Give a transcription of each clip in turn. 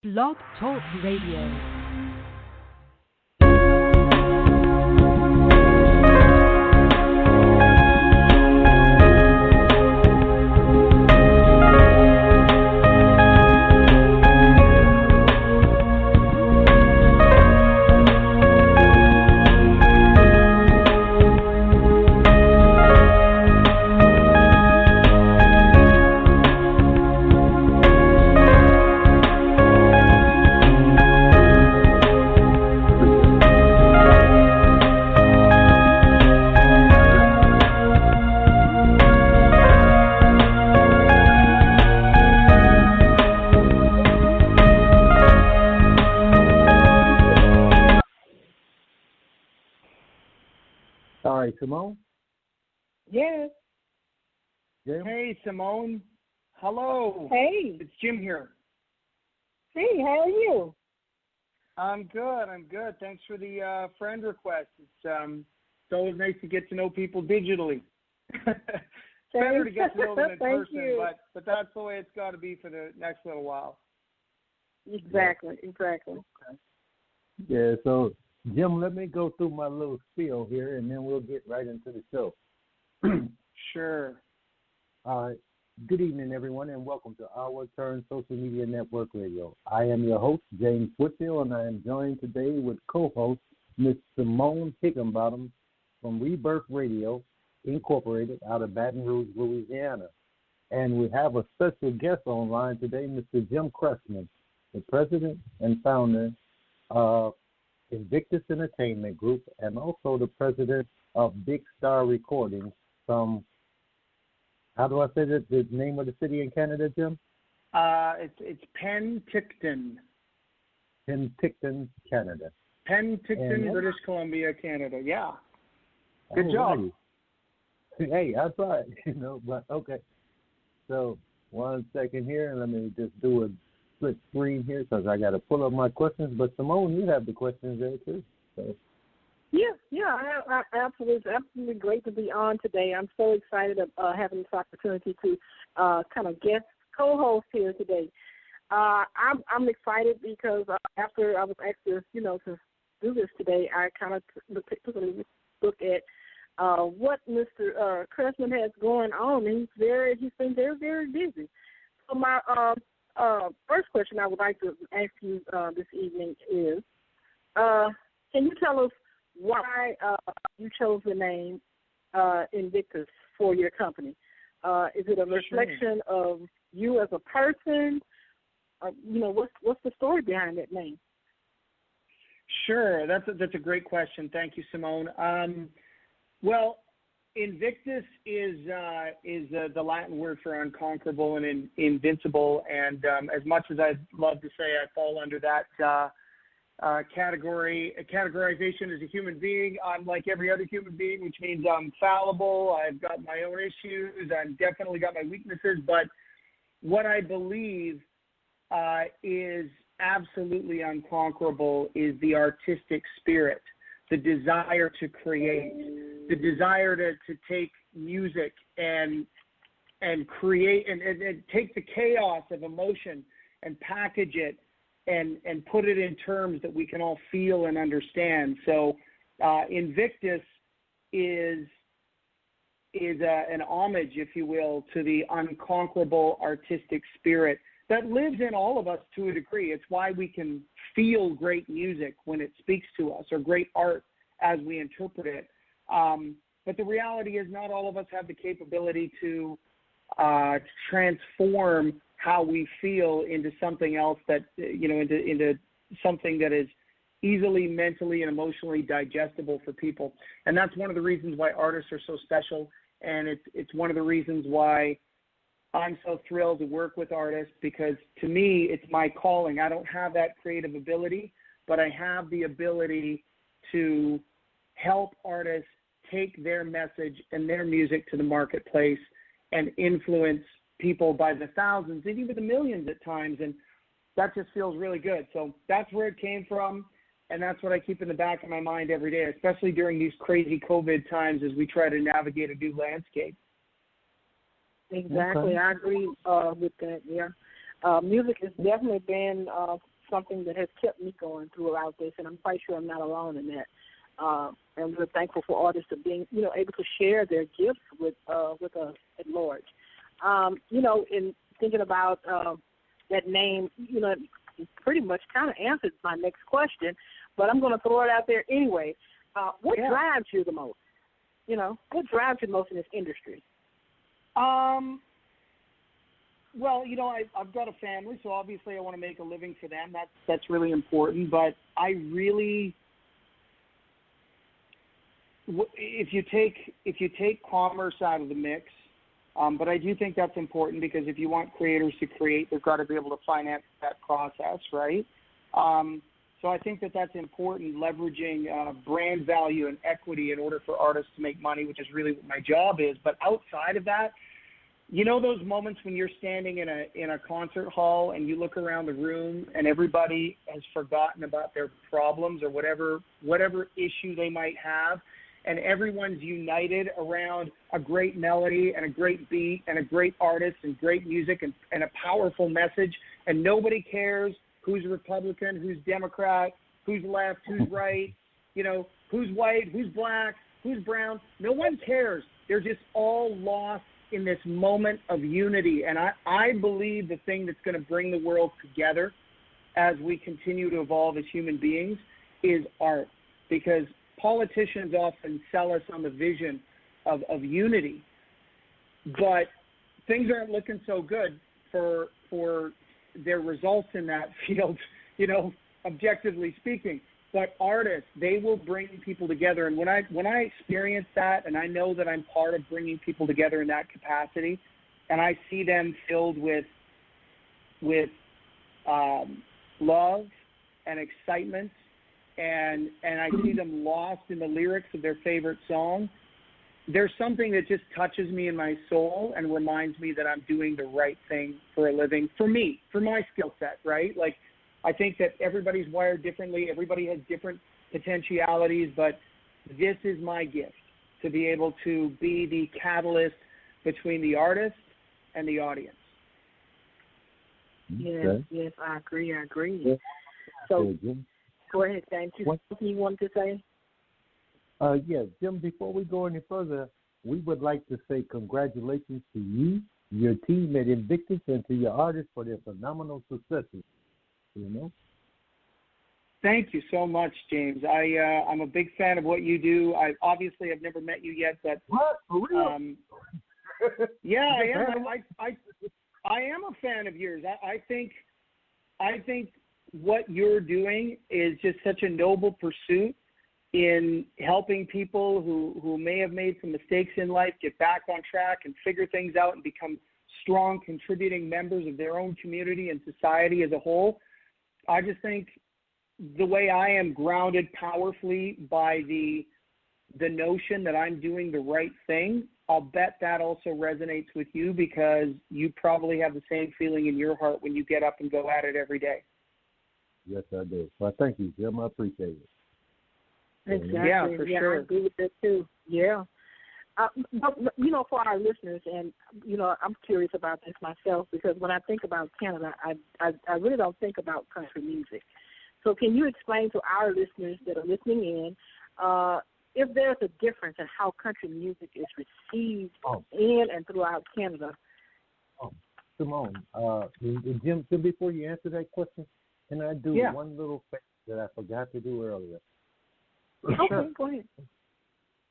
Blog Talk Radio. Simone? Yes. Jim? Hey, Simone. Hello. Hey. It's Jim here. Hey, how are you? I'm good. Thanks for the friend request. It's always nice to get to know people digitally. It's better to get to know them in person, but that's the way it's got to be for the next little while. Exactly. Yeah, so Jim, let me go through my little spiel here, and then we'll get right into the show. Sure. All right. Good evening, everyone, and welcome to Our Turn Social Media Network Radio. I am your host, James Whitfield, and I am joined today with co-host Miss Simone Higginbotham from Rebirth Radio, Incorporated, out of Baton Rouge, Louisiana. And we have a special guest online today, Mr. Jim Cressman, the president and founder of Invictus Entertainment Group, and also the president of Big Star Recordings from, how do I say that, the name of the city in Canada, Jim? It's Penticton. Penticton, Canada. Penticton, British Columbia, Canada. Yeah. Good job. Hey, I tried, but okay. So, 1 second here, and let me just do a split screen here because I got to pull up my questions. But Simone, you have the questions there too. So. Yeah, I absolutely great to be on today. I'm so excited having this opportunity to kind of guest co-host here today. I'm excited because after I was asked to do this today, I kind of took a look at what Mr. Cressman has going on, and he's been very, very busy. So my first question I would like to ask you this evening is, can you tell us why you chose the name Invictus for your company? Is it a reflection of you as a person? What's the story behind that name? Sure, that's a great question. Thank you, Simone. Well, Invictus is the Latin word for unconquerable and invincible, and as much as I'd love to say I fall under that categorization as a human being, I'm like every other human being, which means I'm fallible, I've got my own issues, I've definitely got my weaknesses, but what I believe is absolutely unconquerable is the artistic spirit, the desire to create, the desire to take music and create and take the chaos of emotion and package it and put it in terms that we can all feel and understand. So Invictus is an homage, if you will, to the unconquerable artistic spirit that lives in all of us to a degree. It's why we can feel great music when it speaks to us, or great art as we interpret it. But the reality is not all of us have the capability to transform how we feel into something else that, into something that is easily mentally and emotionally digestible for people. And that's one of the reasons why artists are so special. And it's one of the reasons why I'm so thrilled to work with artists, because to me, it's my calling. I don't have that creative ability, but I have the ability to help artists take their message and their music to the marketplace and influence people by the thousands and even the millions at times. And that just feels really good. So that's where it came from. And that's what I keep in the back of my mind every day, especially during these crazy COVID times as we try to navigate a new landscape. Exactly. Okay. I agree with that, yeah. Music has definitely been something that has kept me going throughout this, and I'm quite sure I'm not alone in that. And we're thankful for artists of being, able to share their gifts with us at large. In thinking about that name, it pretty much kind of answered my next question, but I'm going to throw it out there anyway. What drives you the most? What drives you most in this industry? Well, I've got a family, so obviously I want to make a living for them. That's really important. But I really, if you take commerce out of the mix, but I do think that's important because if you want creators to create, they've got to be able to finance that process, right? So I think that's important, leveraging brand value and equity in order for artists to make money, which is really what my job is. But outside of that, those moments when you're standing in a concert hall and you look around the room and everybody has forgotten about their problems or whatever issue they might have, and everyone's united around a great melody and a great beat and a great artist and great music and a powerful message, and nobody cares who's Republican, who's Democrat, who's left, who's right, who's white, who's black, who's brown. No one cares. They're just all lost in this moment of unity. And I believe the thing that's going to bring the world together as we continue to evolve as human beings is art. Because politicians often sell us on the vision of unity, but things aren't looking so good for their results in that field, objectively speaking. But artists, they will bring people together. And when I experience that, and I know that I'm part of bringing people together in that capacity, and I see them filled with love and excitement, and I see them lost in the lyrics of their favorite song, there's something that just touches me in my soul and reminds me that I'm doing the right thing for a living, for me, for my skill set, right? Like, I think that everybody's wired differently. Everybody has different potentialities, but this is my gift, to be able to be the catalyst between the artist and the audience. Yes, I agree. Yeah. So, go ahead, James. Something you wanted to say? Yes, Jim, before we go any further, we would like to say congratulations to you, your team at Invictus, and to your artists for their phenomenal successes. Thank you so much, James. I'm a big fan of what you do. I've never met you yet, but what? For real? Yeah, I am. I am a fan of yours. I think what you're doing is just such a noble pursuit in helping people who may have made some mistakes in life get back on track and figure things out and become strong, contributing members of their own community and society as a whole. I just think the way I am grounded powerfully by the notion that I'm doing the right thing, I'll bet that also resonates with you because you probably have the same feeling in your heart when you get up and go at it every day. Yes, I do. Well, thank you, Jim. I appreciate it. Exactly. Yeah, for sure. I agree with that too. Yeah. But, for our listeners, and, I'm curious about this myself because when I think about Canada, I really don't think about country music. So can you explain to our listeners that are listening in if there's a difference in how country music is received in and throughout Canada? Simone, Jim, before you answer that question, can I do one little thing that I forgot to do earlier? Okay, go ahead.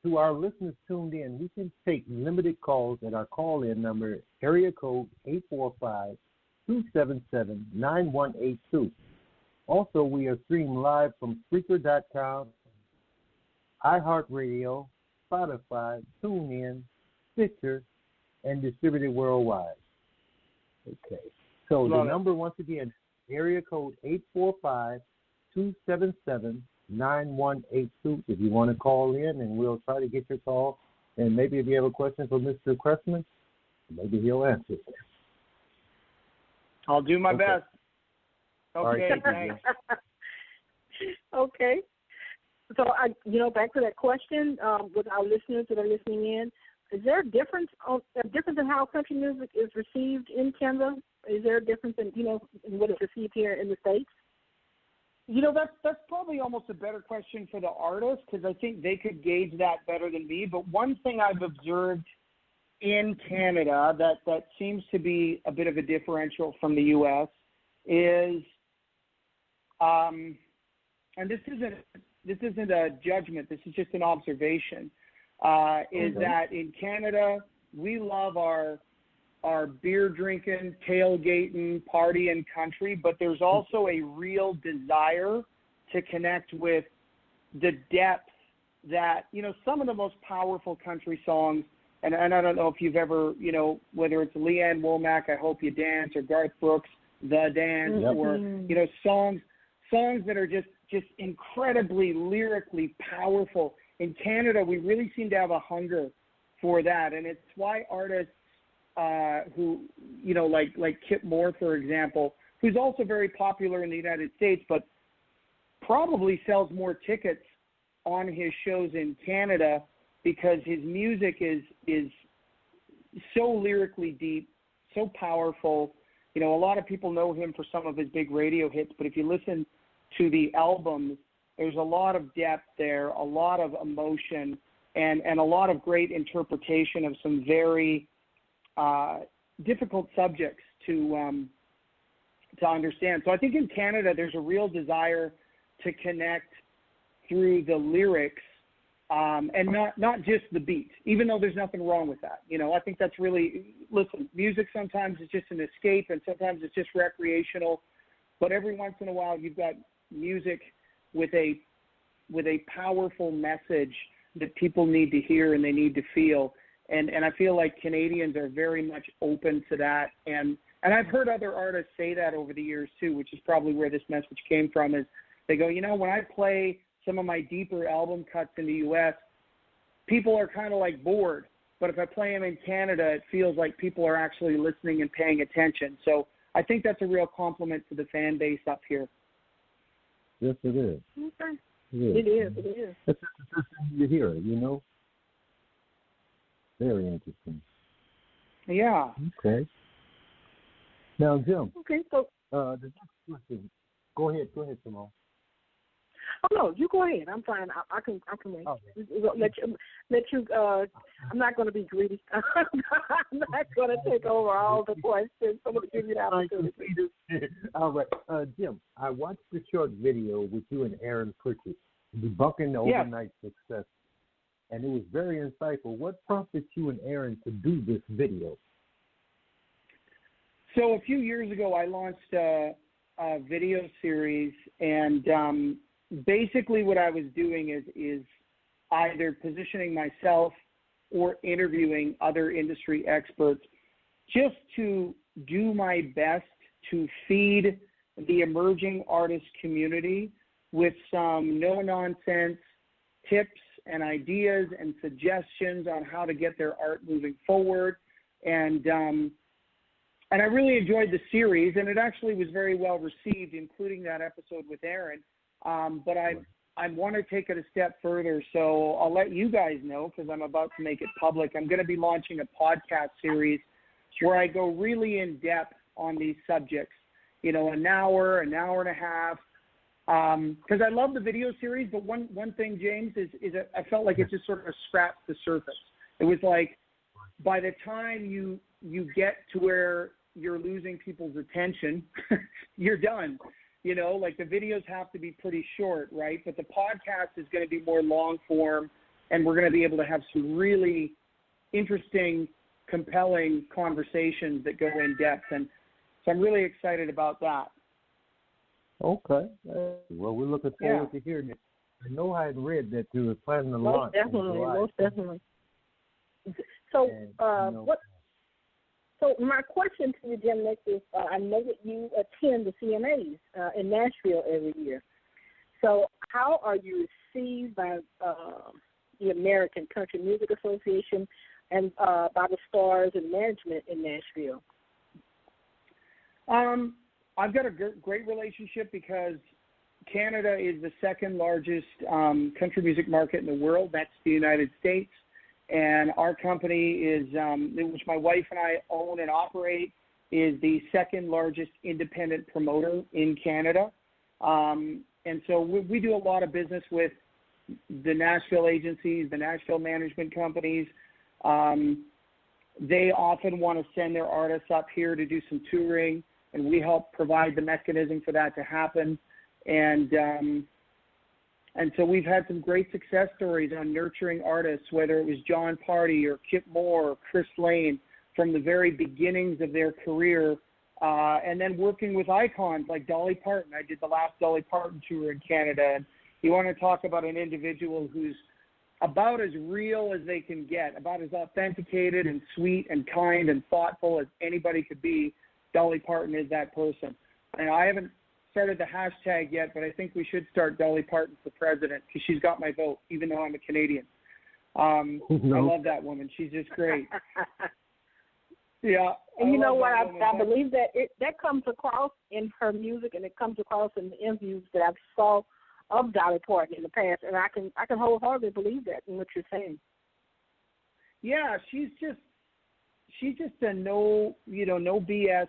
To our listeners tuned in, we can take limited calls at our call-in number, area code 845-277-9182. Also, we are streamed live from Spreaker.com, iHeartRadio, Spotify, TuneIn, Stitcher, and distributed worldwide. Okay. So the number, once again, area code 845-277-9182 if you want to call in, and we'll try to get your call. And maybe if you have a question for Mr. Cressman, maybe he'll answer it. I'll do my best. Okay, right, thanks. Okay. So, back to that question with our listeners that are listening in, is there a difference in how country music is received in Canada? Is there a difference in, in what is received here in the States? That's probably almost a better question for the artist, because I think they could gauge that better than me. But one thing I've observed in Canada that seems to be a bit of a differential from the U.S. is, and this isn't a judgment, this is just an observation, is that in Canada we love our beer drinking, tailgating, partying country, but there's also a real desire to connect with the depth that, some of the most powerful country songs, and I don't know if you've ever, whether it's Leanne Womack, I Hope You Dance, or Garth Brooks, The Dance, or, songs that are just incredibly lyrically powerful. In Canada, we really seem to have a hunger for that, and it's why artists who, like Kip Moore, for example, who's also very popular in the United States, but probably sells more tickets on his shows in Canada because his music is so lyrically deep, so powerful. A lot of people know him for some of his big radio hits, but if you listen to the albums, there's a lot of depth there, a lot of emotion, and a lot of great interpretation of some very difficult subjects to understand. So I think in Canada there's a real desire to connect through the lyrics and not just the beat, even though there's nothing wrong with that. I think that's really, listen, music sometimes is just an escape and sometimes it's just recreational, but every once in a while you've got music with a powerful message that people need to hear and they need to feel. And I feel like Canadians are very much open to that. And I've heard other artists say that over the years too, which is probably where this message came from, is they go, when I play some of my deeper album cuts in the U.S., people are kind of like bored. But if I play them in Canada, it feels like people are actually listening and paying attention. So I think that's a real compliment to the fan base up here. Yes, it is. Okay. It is. It is. That's interesting to hear, Very interesting. Yeah. Okay. Now, Jim. Okay, so the next question. Go ahead, Simone. Oh no, you go ahead. I'm fine. I can wait. Oh, Let you. I'm not going to be greedy. I'm not going to take over all the questions. I'm going to give you the opportunity. All right, Jim. I watched the short video with you and Aaron Pritchett debunking the overnight success, and it was very insightful. What prompted you and Aaron to do this video? So a few years ago, I launched a video series, and basically what I was doing is either positioning myself or interviewing other industry experts just to do my best to feed the emerging artist community with some no-nonsense tips and ideas and suggestions on how to get their art moving forward. And I really enjoyed the series, and it actually was very well received, including that episode with Aaron. But I want to take it a step further, so I'll let you guys know because I'm about to make it public. I'm going to be launching a podcast series where I go really in depth on these subjects, an hour and a half, because I love the video series. But one thing, James, is I felt like it just sort of scratched the surface. It was like by the time you get to where you're losing people's attention, you're done. Like the videos have to be pretty short, right? But the podcast is going to be more long form, and we're going to be able to have some really interesting, compelling conversations that go in depth. And so I'm really excited about that. Okay. Well, we're looking forward to hearing it. I know I had read that you were planning to launch. Most definitely. So, So my question to you, Jim, next is, I know that you attend the CMAs in Nashville every year. So how are you received by the American Country Music Association and by the stars and management in Nashville? I've got a great relationship because Canada is the second largest country music market in the world. That's the United States. And our company is, which my wife and I own and operate, is the second largest independent promoter in Canada. And so we do a lot of business with the Nashville agencies, the Nashville management companies. They often want to send their artists up here to do some touring, and we help provide the mechanism for that to happen. And so we've had some great success stories on nurturing artists, whether it was John Party or Kip Moore or Chris Lane from the very beginnings of their career, and then working with icons like Dolly Parton. I did the last Dolly Parton tour in Canada. And you want to talk about an individual who's about as real as they can get, about as authenticated and sweet and kind and thoughtful as anybody could be. Dolly Parton is that person. And I haven't started the hashtag yet, but I think we should start Dolly Parton for president because she's got my vote, even though I'm a Canadian. I love that woman. She's just great. Yeah. And you know what? I believe that comes across in her music, and it comes across in the interviews that I've saw of Dolly Parton in the past, and I can wholeheartedly believe that in what you're saying. Yeah, she's just a no BS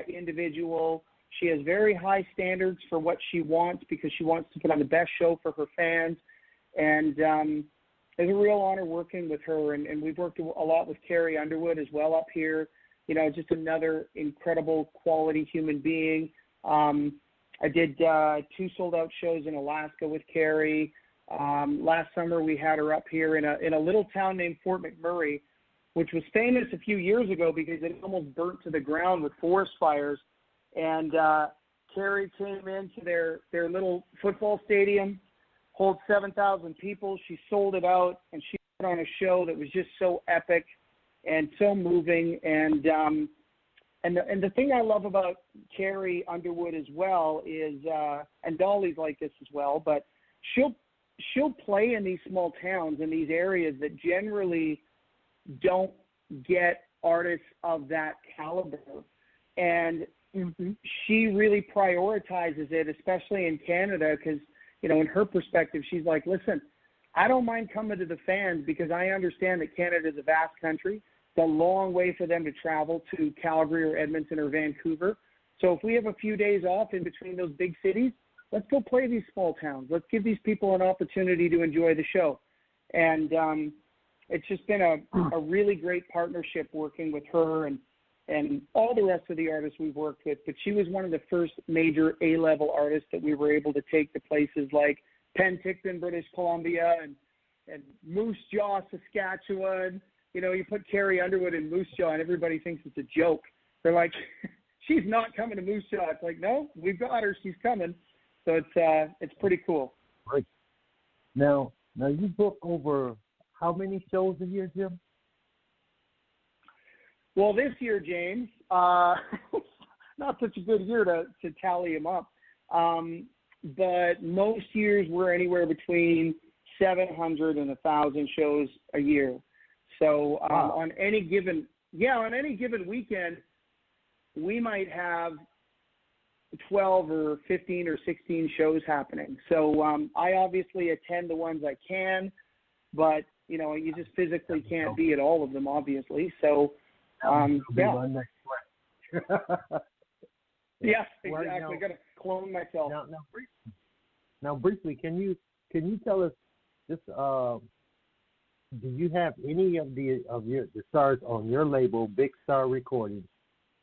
individual. She has very high standards for what she wants because she wants to put on the best show for her fans, and it's a real honor working with her. And we've worked a lot with Carrie Underwood as well up here. Just another incredible quality human being. I did 2 sold-out shows in Alaska with Carrie. Last summer we had her up here in a little town named Fort McMurray, which was famous a few years ago because it almost burnt to the ground with forest fires. And Carrie came into their little football stadium, holds 7,000 people. She sold it out, and she put on a show that was just so epic and so moving. And the thing I love about Carrie Underwood as well is, and Dolly's like this as well, but she'll play in these small towns, in these areas that generally don't get artists of that caliber. And she really prioritizes it, especially in Canada, because, in her perspective, she's like, listen, I don't mind coming to the fans because I understand that Canada is a vast country. It's a long way for them to travel to Calgary or Edmonton or Vancouver. So if we have a few days off in between those big cities, let's go play these small towns. Let's give these people an opportunity to enjoy the show. And it's just been a really great partnership working with her and all the rest of the artists we've worked with. But she was one of the first major A-level artists that we were able to take to places like Penticton, British Columbia, and Moose Jaw, Saskatchewan. You put Carrie Underwood in Moose Jaw, and everybody thinks it's a joke. They're like, she's not coming to Moose Jaw. It's like, no, we've got her. She's coming. So it's pretty cool. Right. Now you book over how many shows a year, Jim? Well, this year, James, not such a good year to tally them up. But most years we're anywhere between 700 and 1,000 shows a year. So wow. on any given weekend, we might have 12 or 15 or 16 shows happening. So I obviously attend the ones I can, but you just physically can't be at all of them, obviously. So yeah. Yes, exactly. Got to clone myself. Now, briefly, can you tell us just do you have any of the stars on your label, Big Star Recordings,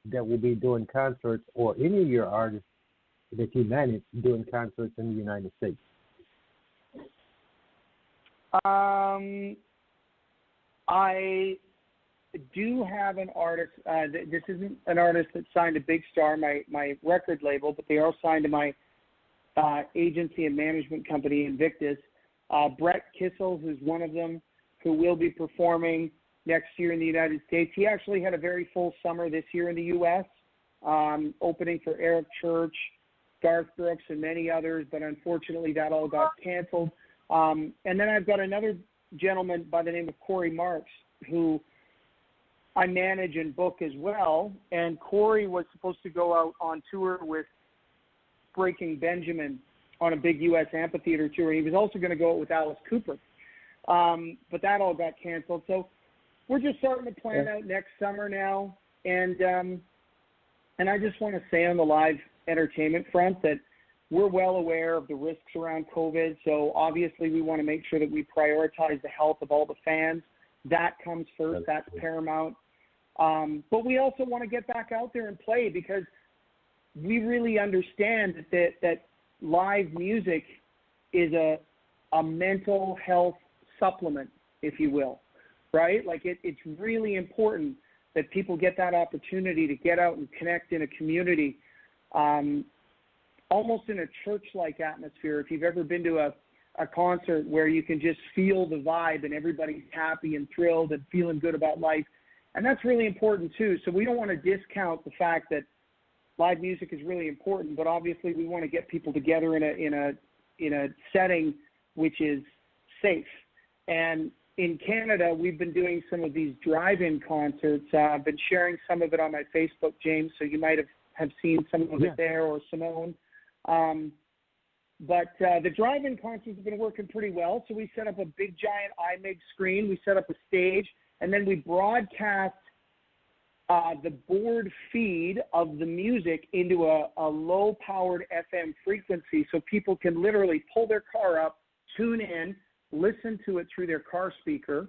that will be doing concerts, or any of your artists that you manage doing concerts in the United States? I do have an artist. This isn't an artist that signed to Big Star, my record label, but they are signed to my agency and management company, Invictus. Brett Kissel, who's one of them, who will be performing next year in the United States. He actually had a very full summer this year in the U.S., opening for Eric Church, Garth Brooks, and many others, but unfortunately that all got canceled. And then I've got another gentleman by the name of Corey Marks, who I manage and book as well. And Corey was supposed to go out on tour with Breaking Benjamin on a big U.S. amphitheater tour. He was also going to go out with Alice Cooper. But that all got canceled. So we're just starting to plan out next summer now. And I just want to say on the live entertainment front that we're well aware of the risks around COVID, so obviously we want to make sure that we prioritize the health of all the fans. That comes first. That's paramount. But we also want to get back out there and play because we really understand that live music is a mental health supplement, if you will, right? Like it's really important that people get that opportunity to get out and connect in a community, almost in a church-like atmosphere. If you've ever been to a concert where you can just feel the vibe and everybody's happy and thrilled and feeling good about life, and that's really important too. So we don't want to discount the fact that live music is really important, but obviously we want to get people together in a setting which is safe. And in Canada, we've been doing some of these drive-in concerts. I've been sharing some of it on my Facebook, James, so you might have seen some of it there, or Simone. But the drive-in concerts have been working pretty well. So we set up a big, giant iMig screen. We set up a stage, and then we broadcast the board feed of the music into a low-powered FM frequency so people can literally pull their car up, tune in, listen to it through their car speaker,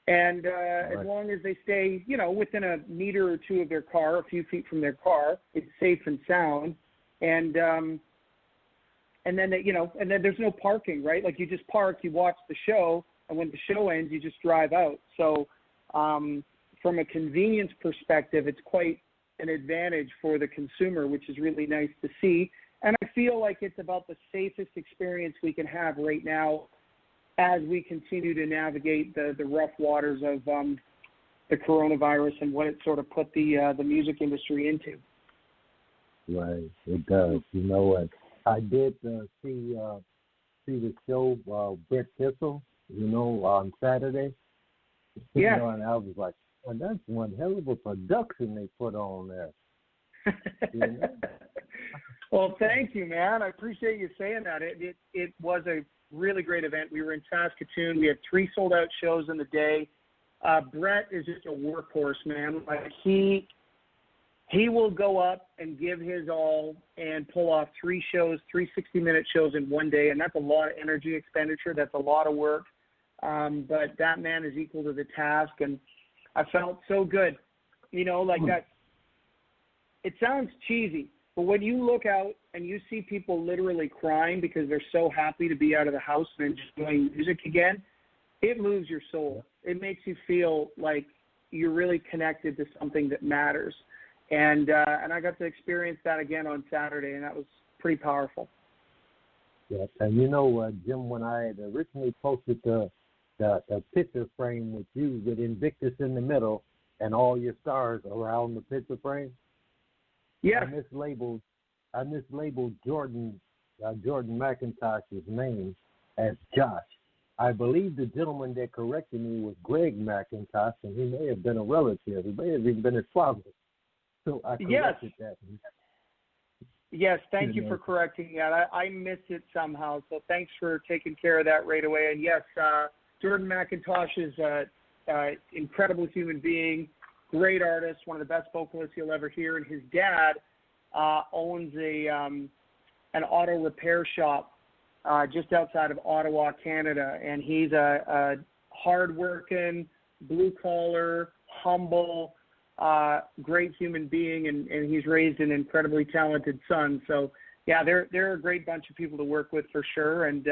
and as long as they stay, within a meter or two of their car, a few feet from their car, it's safe and sound. And then and then there's no parking, right? Like you just park, you watch the show, and when the show ends, you just drive out. So from a convenience perspective, it's quite an advantage for the consumer, which is really nice to see. And I feel like it's about the safest experience we can have right now as we continue to navigate the rough waters of the coronavirus and what it sort of put the music industry into. Right, it does. I did see the show Brett Kissel, on Saturday. Yeah. And I was like, well, that's one hell of a production they put on there. Well, thank you, man. I appreciate you saying that. It was a really great event. We were in Saskatoon. We had 3 sold-out shows in the day. Brett is just a workhorse, man. Like he will go up and give his all and pull off 3 shows, 3 60-minute shows in one day, and that's a lot of energy expenditure. That's a lot of work. But that man is equal to the task, and I felt so good. That. It sounds cheesy, but when you look out and you see people literally crying because they're so happy to be out of the house and enjoying music again, it moves your soul. It makes you feel like you're really connected to something that matters. And I got to experience that again on Saturday, and that was pretty powerful. Yes, and Jim, when I had originally posted the picture frame with you with Invictus in the middle and all your stars around the picture frame, I mislabeled Jordan McIntosh's name as Josh. I believe the gentleman that corrected me was Greg McIntosh, and he may have been a relative. He may have even been his father. So I corrected that. Yes, thank you for correcting that. I missed it somehow, so thanks for taking care of that right away. And yes, Jordan McIntosh is an incredible human being, great artist, one of the best vocalists you'll ever hear. And his dad owns an auto repair shop just outside of Ottawa, Canada. And he's a hard-working, blue-collar, humble, great human being, and he's raised an incredibly talented son. So, yeah, they're a great bunch of people to work with for sure. And,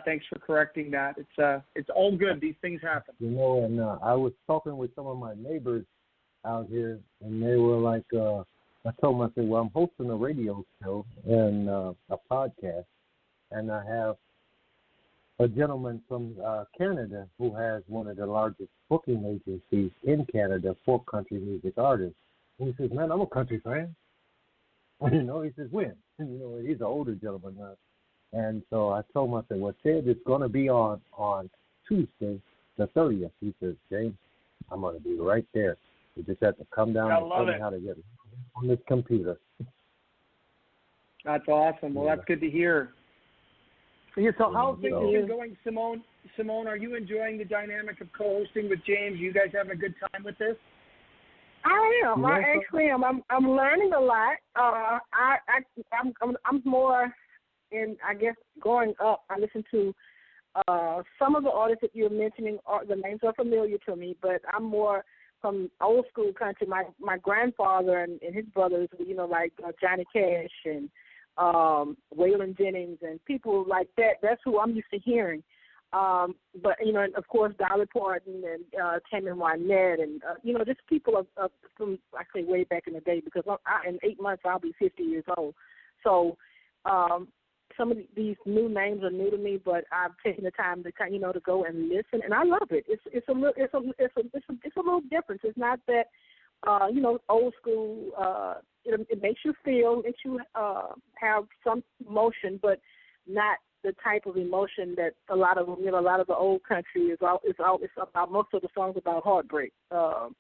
thanks for correcting that. It's all good. These things happen. And I was talking with some of my neighbors out here, and they were like, I told them, I said, well, I'm hosting a radio show and a podcast, and I have a gentleman from Canada who has one of the largest booking agencies in Canada for country music artists. And he says, man, I'm a country fan. He says, when? He's an older gentleman now. And so I told him, I said, well, Ted, it's going to be on Tuesday, the 30th. He says, James, I'm going to be right there. You just have to come down and tell me how to get it on this computer. That's awesome. Well, that's good to hear. Yeah, so how have things been going, Simone? Simone, are you enjoying the dynamic of co-hosting with James? You guys having a good time with this? I am. You I know actually am. I'm learning a lot. I'm more in. I guess growing up, I listened to some of the artists that you're mentioning. The names are familiar to me, but I'm more from old school country. My grandfather and his brothers, like Johnny Cash and Waylon Jennings and people like that. That's who I'm used to hearing. But, and of course, Dolly Parton and Tammy Wynette and, just people from, I say, way back in the day, because in 8 months I'll be 50 years old. So some of these new names are new to me, but I've taken the time to to go and listen, and I love it. It's a little different. It's not that old school. It makes you feel, makes you have some emotion, but not the type of emotion that a lot of the old country is about. Most of the songs about heartbreak. But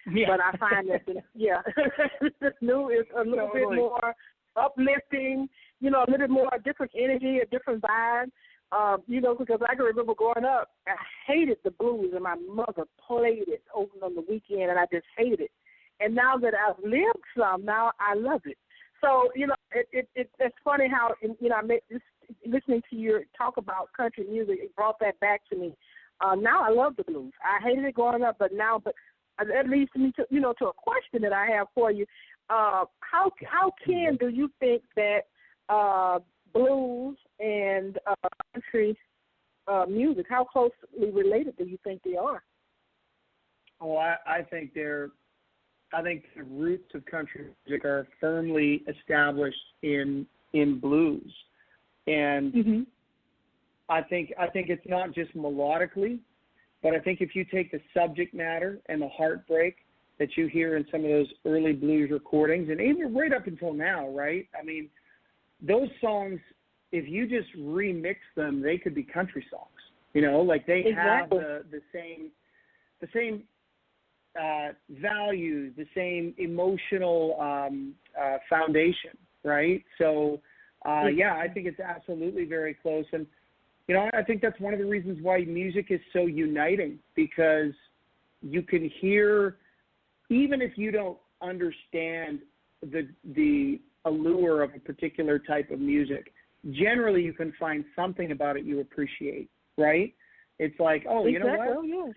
I find that this new is a little bit more uplifting. A little bit more different energy, a different vibe. Because I can remember growing up, I hated the blues, and my mother played it over on the weekend, and I just hated it. And now that I've lived some, now I love it. So, it's funny how, listening to your talk about country music, it brought that back to me. Now I love the blues. I hated it growing up, but that leads me to, to a question that I have for you. How do you think that blues and country music, how closely related do you think they are? Oh, I think the roots of country music are firmly established in blues, and I think it's not just melodically, but I think if you take the subject matter and the heartbreak that you hear in some of those early blues recordings, and even right up until now, right? I mean, those songs, if you just remix them, they could be country songs. Like they have the same values, the same emotional foundation, right? So, I think it's absolutely very close. And, I think that's one of the reasons why music is so uniting, because you can hear, even if you don't understand the allure of a particular type of music, generally you can find something about it you appreciate, right? It's like, oh, you know what? Oh, yeah.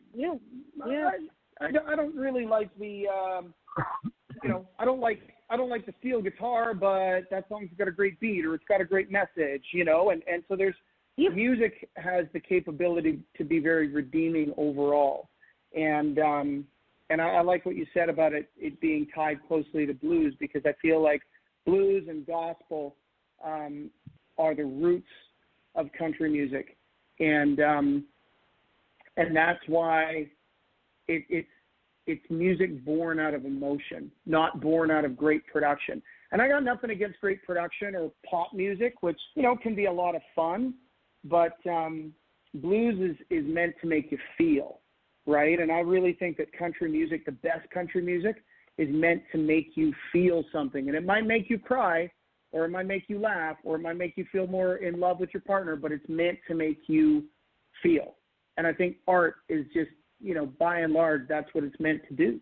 I don't really like the, I don't like the steel guitar, but that song's got a great beat, or it's got a great message, and so there's, music has the capability to be very redeeming overall. And I like what you said about it being tied closely to blues, because I feel like blues and gospel are the roots of country music. And that's why it's music born out of emotion, not born out of great production. And I got nothing against great production or pop music, which, can be a lot of fun, but blues is meant to make you feel, right? And I really think that country music, the best country music, is meant to make you feel something. And it might make you cry, or it might make you laugh, or it might make you feel more in love with your partner, but it's meant to make you feel. And I think art is just, by and large, that's what it's meant to do.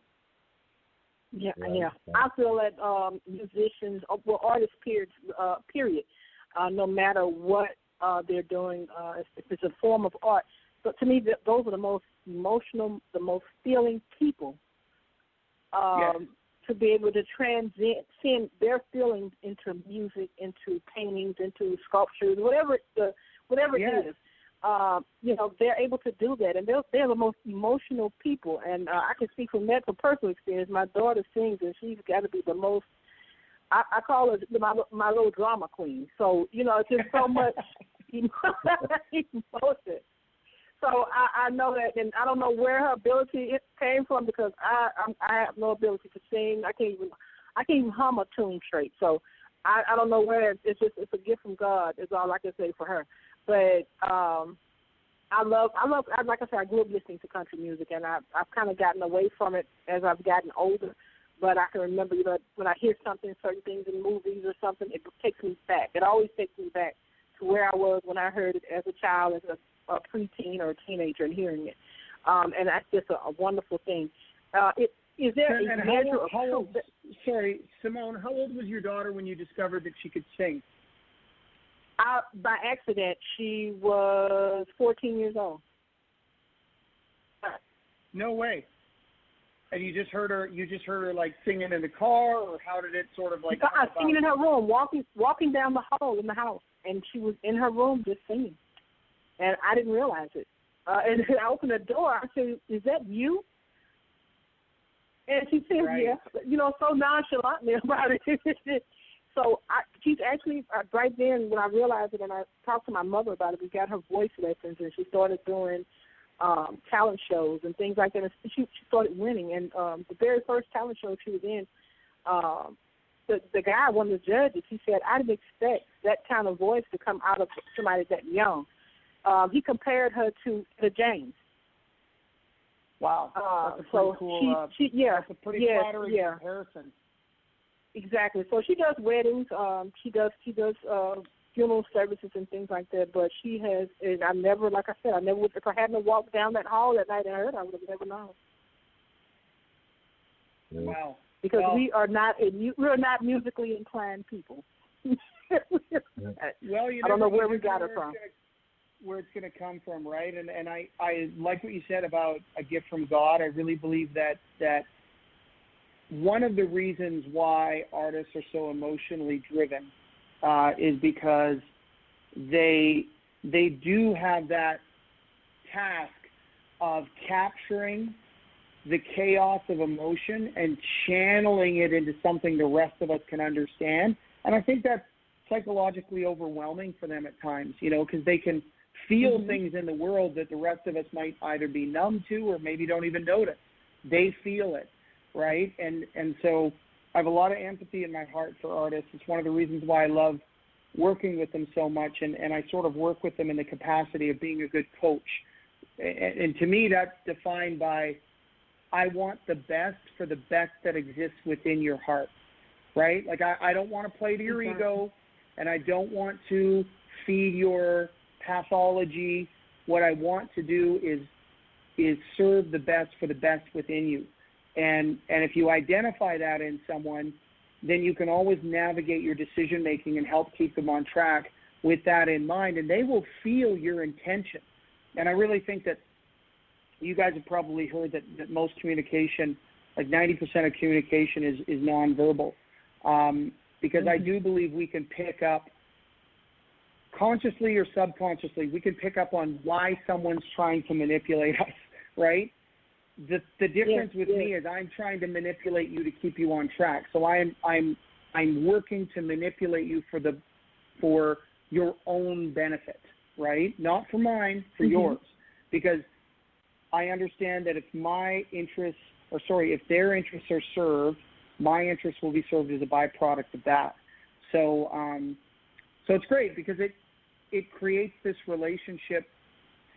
Yeah. I feel that musicians, artists, period, no matter what they're doing, if it's a form of art, but to me, those are the most emotional, the most feeling people. To be able to transcend their feelings into music, into paintings, into sculptures, whatever it is. They're able to do that, and they're the most emotional people. And I can speak from that, from personal experience. My daughter sings, and she's got to be the most. I call her my little drama queen. So it's just so much emotion. So I know that, and I don't know where her ability came from, because I have no ability to sing. I can't even hum a tune straight. So I don't know where it's a gift from God. Is all I can say for her. But I love like I said, I grew up listening to country music, and I've kind of gotten away from it as I've gotten older. But I can remember, when I hear certain things in movies or something, it takes me back. It always takes me back to where I was when I heard it as a child, as a preteen or a teenager, and hearing it. And that's just a wonderful thing. is there And a measure of how old, sorry, Simone, how old was your daughter when you discovered that she could sing? By accident, she was 14 years old. No way. And you just heard her like singing in the car, or how did it sort of like? Singing in her room, walking down the hall in the house, and she was in her room just singing, and I didn't realize it. And I opened the door. I said, "Is that you?" And she said, right. "Yeah," so nonchalantly about it. So she's actually right then when I realized it, and I talked to my mother about it. We got her voice lessons, and she started doing talent shows and things like that. And she started winning. And the very first talent show she was in, the guy, one of the judges, he said, "I didn't expect that kind of voice to come out of somebody that young." He compared her to James. Wow, that's a pretty cool. That's a pretty flattering comparison. Exactly. So she does weddings. She does funeral services and things like that. But she has, and I never, like I said, I never would. If I hadn't walked down that hall that night and heard, I would have never known. Wow. Because we are not musically inclined people. Well, I don't know where we got it from. Where it's going to come from, right? And I like what you said about a gift from God. I really believe that one of the reasons why artists are so emotionally driven is because they do have that task of capturing the chaos of emotion and channeling it into something the rest of us can understand. And I think that's psychologically overwhelming for them at times, because they can feel things in the world that the rest of us might either be numb to or maybe don't even notice. They feel it, right? And so I have a lot of empathy in my heart for artists. It's one of the reasons why I love working with them so much, and I sort of work with them in the capacity of being a good coach. And to me, that's defined by I want the best for the best that exists within your heart, right? Like I don't want to play to your ego, and I don't want to feed your pathology. What I want to do is serve the best for the best within you. And if you identify that in someone, then you can always navigate your decision making and help keep them on track with that in mind, and they will feel your intention. And I really think that you guys have probably heard that most communication, like 90% of communication is nonverbal, because I do believe we can pick up, consciously or subconsciously, we can pick up on why someone's trying to manipulate us, right? The difference with me is I'm trying to manipulate you to keep you on track. So I'm working to manipulate you for your own benefit, right? Not for mine, for yours, because I understand that if their interests are served, my interests will be served as a byproduct of that. So it's great because it creates this relationship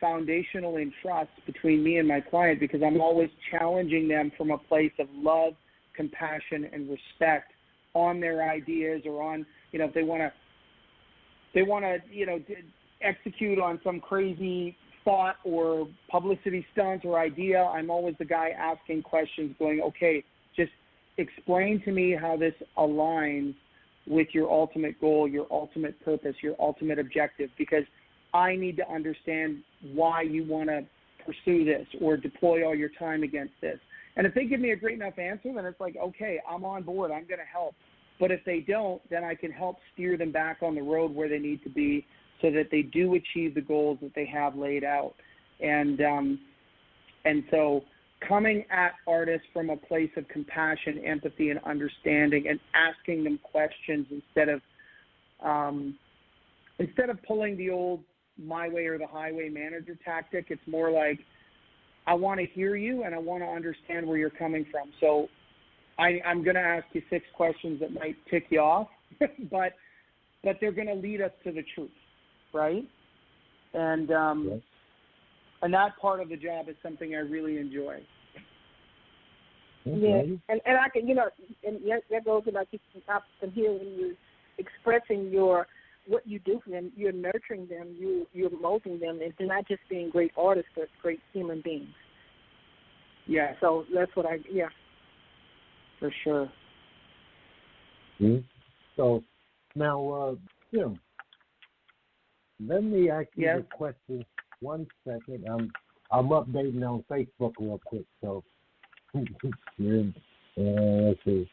foundational in trust between me and my client, because I'm always challenging them from a place of love, compassion, and respect on their ideas, or on, if they want to, execute on some crazy thought or publicity stunt or idea. I'm always the guy asking questions, going, okay, just explain to me how this aligns with your ultimate goal, your ultimate purpose, your ultimate objective, because I need to understand why you want to pursue this or deploy all your time against this. And if they give me a great enough answer, then it's like, okay, I'm on board. I'm going to help. But if they don't, then I can help steer them back on the road where they need to be so that they do achieve the goals that they have laid out. And so coming at artists from a place of compassion, empathy, and understanding, and asking them questions instead of pulling the old my way or the highway manager tactic, it's more like, I want to hear you and I want to understand where you're coming from. So I'm going to ask you 6 questions that might tick you off, but they're going to lead us to the truth, right? And and that part of the job is something I really enjoy. Yeah, and I can, and that goes to, like, I can hear when you're expressing what you do for them, you're nurturing them, you're molding them into not just being great artists, but great human beings. Yeah. So that's what for sure. Mm-hmm. So now, Jim, let me ask you the question. 1 second. I'm updating on Facebook real quick. So let's see.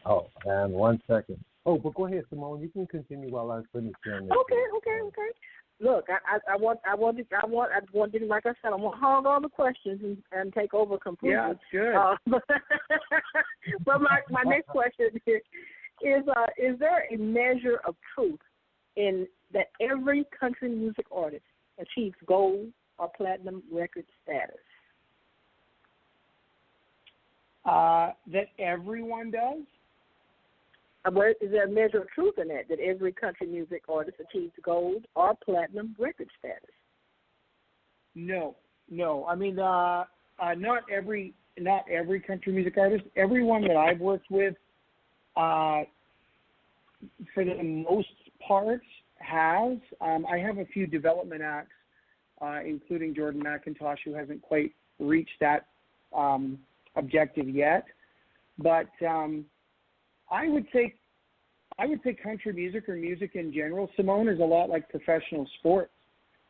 Oh, and 1 second. Oh, but go ahead, Simone. You can continue while I finish doing this. Okay. Look, I want, like I said, I want to hog all the questions and take over completely. Yeah, good. But my next question is there a measure of truth in that every country music artist achieves gold or platinum record status? That everyone does? Is there a measure of truth in that every country music artist achieves gold or platinum record status? No. I mean, not every country music artist. Everyone that I've worked with, for the most part, has. I have a few development acts, including Jordan McIntosh, who hasn't quite reached that objective yet. But I would say country music or music in general, Simone, is a lot like professional sports.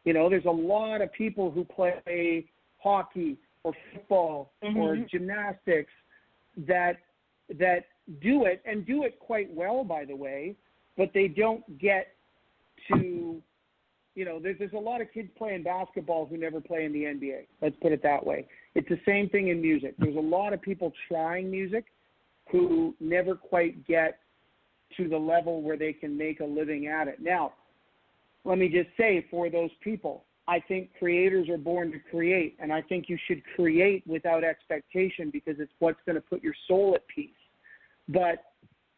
You know, there's a lot of people who play hockey or football or gymnastics that do it and do it quite well, by the way, but they don't get to, you know, there's a lot of kids playing basketball who never play in the NBA. Let's put it that way. It's the same thing in music. There's a lot of people trying music who never quite get to the level where they can make a living at it. Now, let me just say, for those people, I think creators are born to create, and I think you should create without expectation because it's what's going to put your soul at peace. But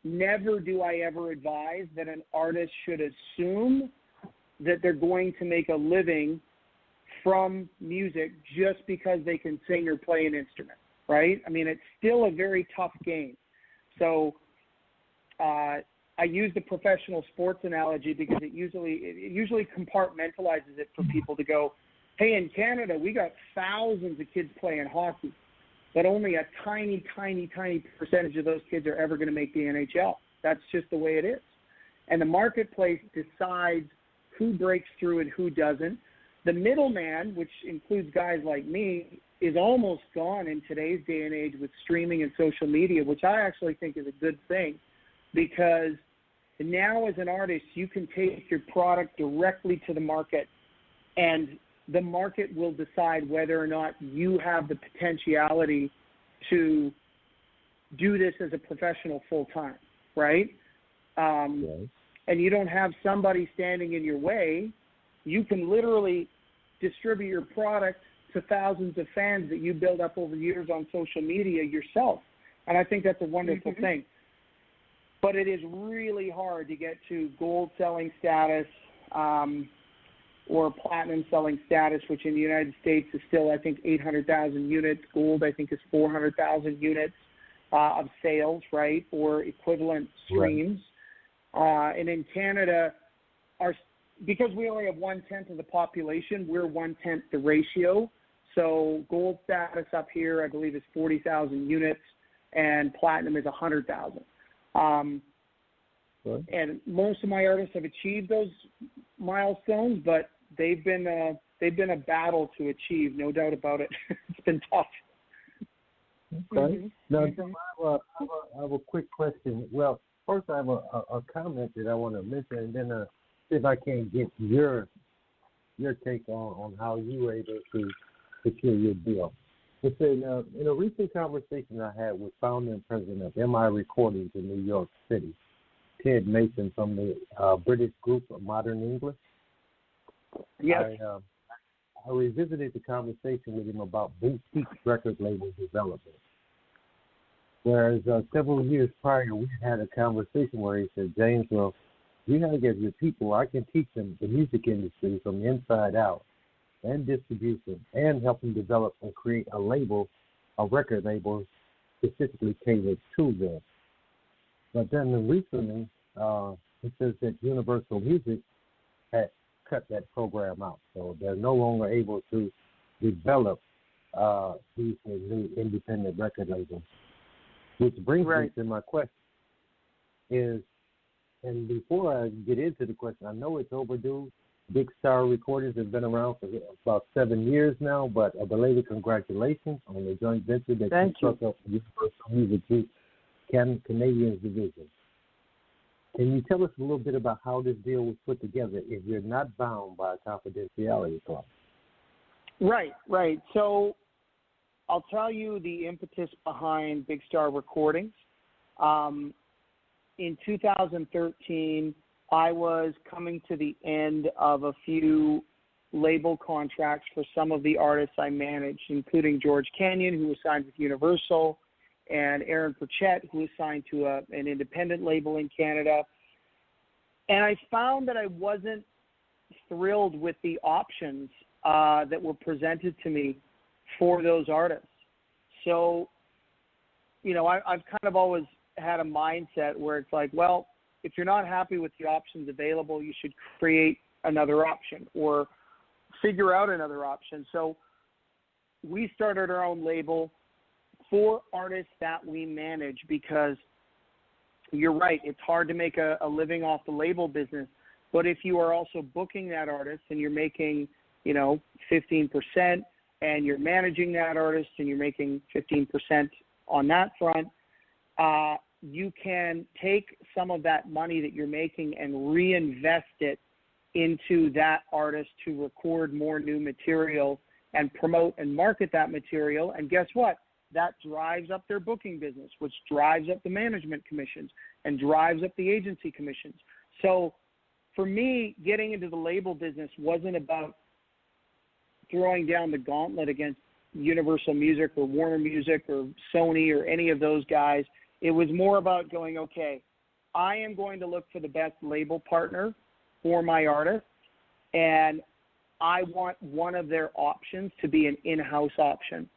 never do I ever advise that an artist should assume that they're going to make a living from music just because they can sing or play an instrument, right? I mean, it's still a very tough game. So I use the professional sports analogy because it usually compartmentalizes it for people to go, hey, in Canada, we got thousands of kids playing hockey, but only a tiny, tiny, tiny percentage of those kids are ever going to make the NHL. That's just the way it is. And the marketplace decides who breaks through and who doesn't. The middleman, which includes guys like me, is almost gone in today's day and age with streaming and social media, which I actually think is a good thing because now as an artist, you can take your product directly to the market and the market will decide whether or not you have the potentiality to do this as a professional full-time, right? Yes. And you don't have somebody standing in your way. You can literally distribute your product to thousands of fans that you build up over years on social media yourself. And I think that's a wonderful thing. But it is really hard to get to gold selling status or platinum selling status, which in the United States is still, I think, 800,000 units. Gold, I think, is 400,000 units of sales, right, or equivalent streams. Right. And in Canada, because we only have 1/10 of the population, we're 1/10 the ratio. So gold status up here, I believe, is 40,000 units, and platinum is 100,000. And most of my artists have achieved those milestones, but they've been a battle to achieve, no doubt about it. It's been tough. Okay. Now, I have a quick question. Well, first I have a comment that I want to mention, and then see if I can get your take on how you were able to secure your deal. It's in a recent conversation I had with founder and president of MI Recordings in New York City, Ted Mason from the British group of Modern English. Yes. I revisited the conversation with him about boutique record label development. Whereas several years prior, we had a conversation where he said, James, well, you got to get your people. I can teach them the music industry from the inside out and distribution and help them develop and create a label, a record label specifically tailored to them. But then recently, it says that Universal Music had cut that program out. So they're no longer able to develop these new independent record labels. which brings me Right. to my question is, and before I get into the question, I know it's overdue. Big Star Recordings has been around for about 7 years now, but a belated congratulations on the joint venture that Thank you struck up with Universal Music Group Canadians Division. Can you tell us a little bit about how this deal was put together if you're not bound by a confidentiality clause? Right. So I'll tell you the impetus behind Big Star Recordings. In 2013, I was coming to the end of a few label contracts for some of the artists I managed, including George Canyon, who was signed with Universal, and Aaron Pritchett, who was signed to an independent label in Canada. And I found that I wasn't thrilled with the options that were presented to me for those artists. So, I've kind of always had a mindset where it's like, well, if you're not happy with the options available, you should create another option or figure out another option. So we started our own label for artists that we manage, because you're right, it's hard to make a living off the label business. But if you are also booking that artist and you're making, 15%, and you're managing that artist and you're making 15% on that front, you can take some of that money that you're making and reinvest it into that artist to record more new material and promote and market that material. And guess what? That drives up their booking business, which drives up the management commissions and drives up the agency commissions. So for me, getting into the label business wasn't about throwing down the gauntlet against Universal Music or Warner Music or Sony or any of those guys. It was more about going, okay, I am going to look for the best label partner for my artist, and I want one of their options to be an in-house option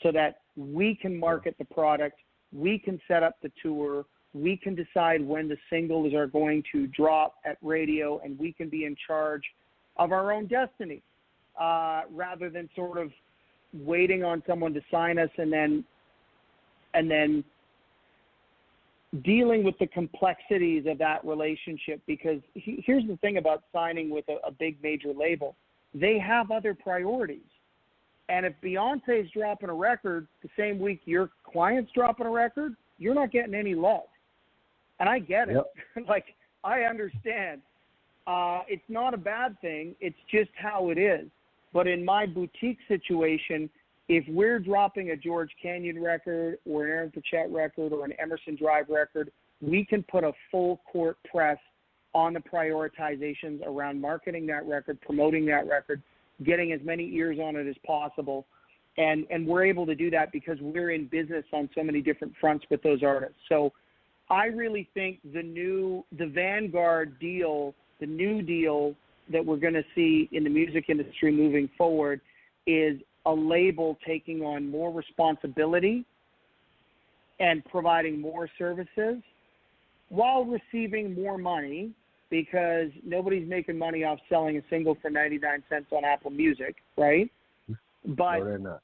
so that we can market the product, we can set up the tour, we can decide when the singles are going to drop at radio, and we can be in charge of our own destiny rather than sort of waiting on someone to sign us and then dealing with the complexities of that relationship. Because here's the thing about signing with a big major label. They have other priorities. And if Beyonce's dropping a record the same week your client's dropping a record, you're not getting any love. And I get it. Yep. Like, I understand. It's not a bad thing. It's just how it is. But in my boutique situation, if we're dropping a George Canyon record or an Aaron Pritchett record or an Emerson Drive record, we can put a full court press on the prioritizations around marketing that record, promoting that record, getting as many ears on it as possible. And we're able to do that because we're in business on so many different fronts with those artists. So I really think the Vanguard deal, the new deal that we're going to see in the music industry moving forward is a label taking on more responsibility and providing more services while receiving more money, because nobody's making money off selling a single for 99 cents on Apple Music, right? But no, they're not.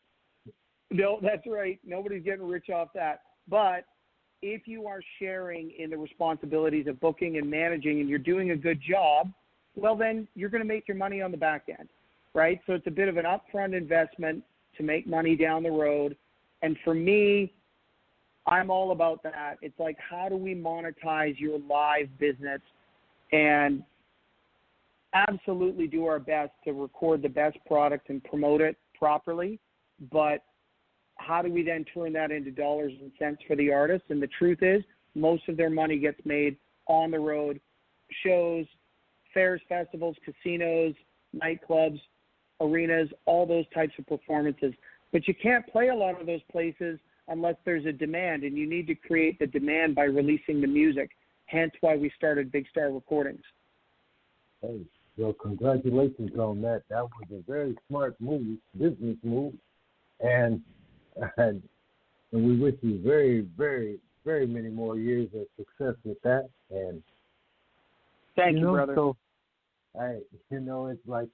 No, that's right. Nobody's getting rich off that. But if you are sharing in the responsibilities of booking and managing and you're doing a good job, well, then you're going to make your money on the back end, right? So it's a bit of an upfront investment to make money down the road. And for me, I'm all about that. It's like, how do we monetize your live business and absolutely do our best to record the best product and promote it properly, but how do we then turn that into dollars and cents for the artist? And the truth is, most of their money gets made on the road, shows, fairs, festivals, casinos, nightclubs, arenas, all those types of performances. But you can't play a lot of those places unless there's a demand, and you need to create the demand by releasing the music, hence why we started Big Star Recordings. Hey, well, congratulations on that. That was a very smart move, business move, and we wish you very, very, very many more years of success with that. And thank you, brother. So, it's like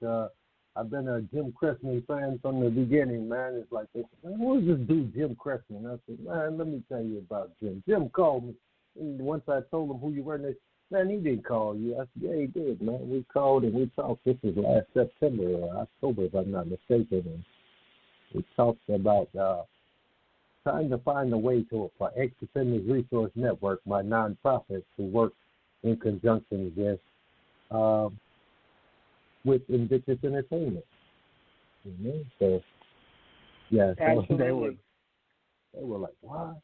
I've been a Jim Cressman fan from the beginning, man. It's like, man, who is this dude, Jim Cressman? I said, man, let me tell you about Jim. Jim called me. And once I told him who you were, and they said, man, he didn't call you. I said, yeah, he did, man. We called and we talked. This was last September or October, if I'm not mistaken. And we talked about trying to find a way for Ex-Offenders Resource Network, my nonprofit, to work in conjunction with Invictus Entertainment. So, yeah, so they were like, what?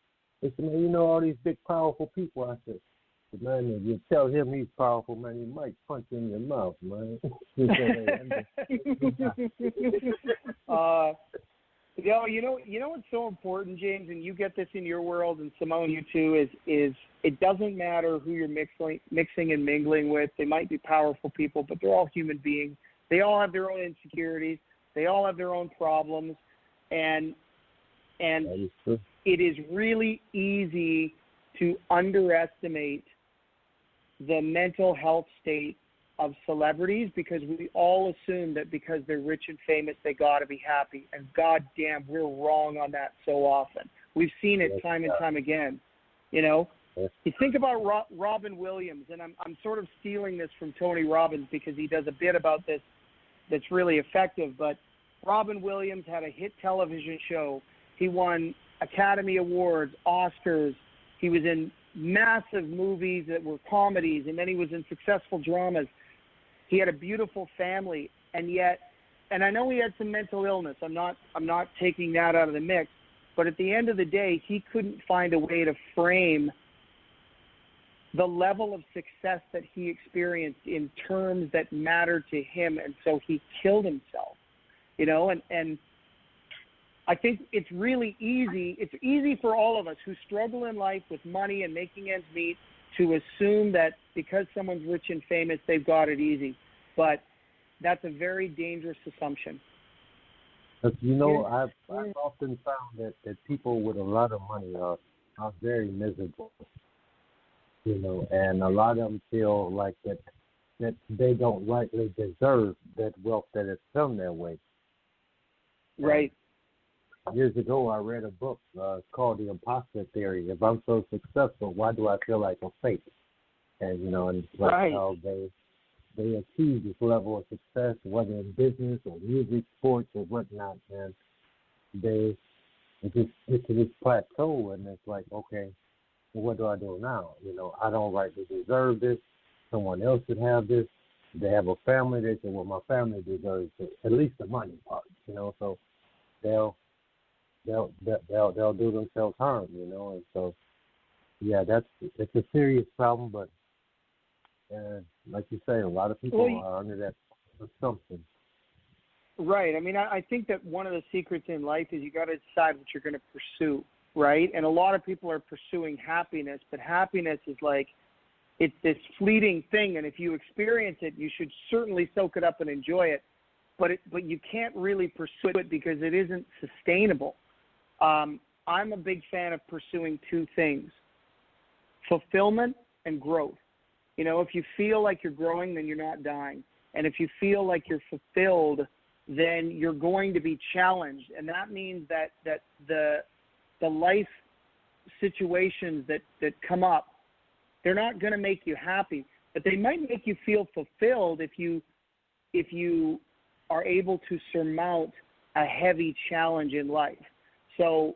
They said, man, you know all these big, powerful people. I said, man, if you tell him he's powerful, man, he might punch you in your mouth, man. You know what's so important, James, and you get this in your world, and Simone, you too, is it doesn't matter who you're mixing and mingling with. They might be powerful people, but they're all human beings. They all have their own insecurities. They all have their own problems, and it is really easy to underestimate the mental health state of celebrities, because we all assume that because they're rich and famous, they got to be happy. And goddamn, we're wrong on that so often. We've seen it time and time again. You know, you think about Robin Williams, and I'm sort of stealing this from Tony Robbins because he does a bit about this that's really effective. But Robin Williams had a hit television show. He won Academy Awards, Oscars. He was in massive movies that were comedies, and then he was in successful dramas. He had a beautiful family, and I know he had some mental illness. I'm not taking that out of the mix, but at the end of the day, he couldn't find a way to frame the level of success that he experienced in terms that mattered to him, and so he killed himself. You know, and I think it's really easy. It's easy for all of us who struggle in life with money and making ends meet to assume that because someone's rich and famous, they've got it easy. But that's a very dangerous assumption. But, you know, I've often found that people with a lot of money are very miserable. You know, and a lot of them feel like that they don't rightly deserve that wealth that has come their way. Right. Years ago, I read a book called The Imposter Theory. If I'm so successful, why do I feel like a fake? And, you know, and it's like how they achieve this level of success, whether in business or music, sports, or whatnot, and they just get to this plateau, and it's like, okay, well, what do I do now? You know, I don't rightly deserve this. Someone else should have this. They have a family. They say, well, my family deserves it, at least the money part, you know. So they'll do themselves harm, you know. And so, yeah, it's a serious problem. But like you say, a lot of people are under that assumption. Right. I mean, I think that one of the secrets in life is you got to decide what you're going to pursue, right? And a lot of people are pursuing happiness, but happiness is like, it's this fleeting thing, and if you experience it, you should certainly soak it up and enjoy it. But you can't really pursue it because it isn't sustainable. I'm a big fan of pursuing two things: fulfillment and growth. You know, if you feel like you're growing, then you're not dying. And if you feel like you're fulfilled, then you're going to be challenged. And that means that the life situations that come up, they're not going to make you happy, but they might make you feel fulfilled if you are able to surmount a heavy challenge in life. So,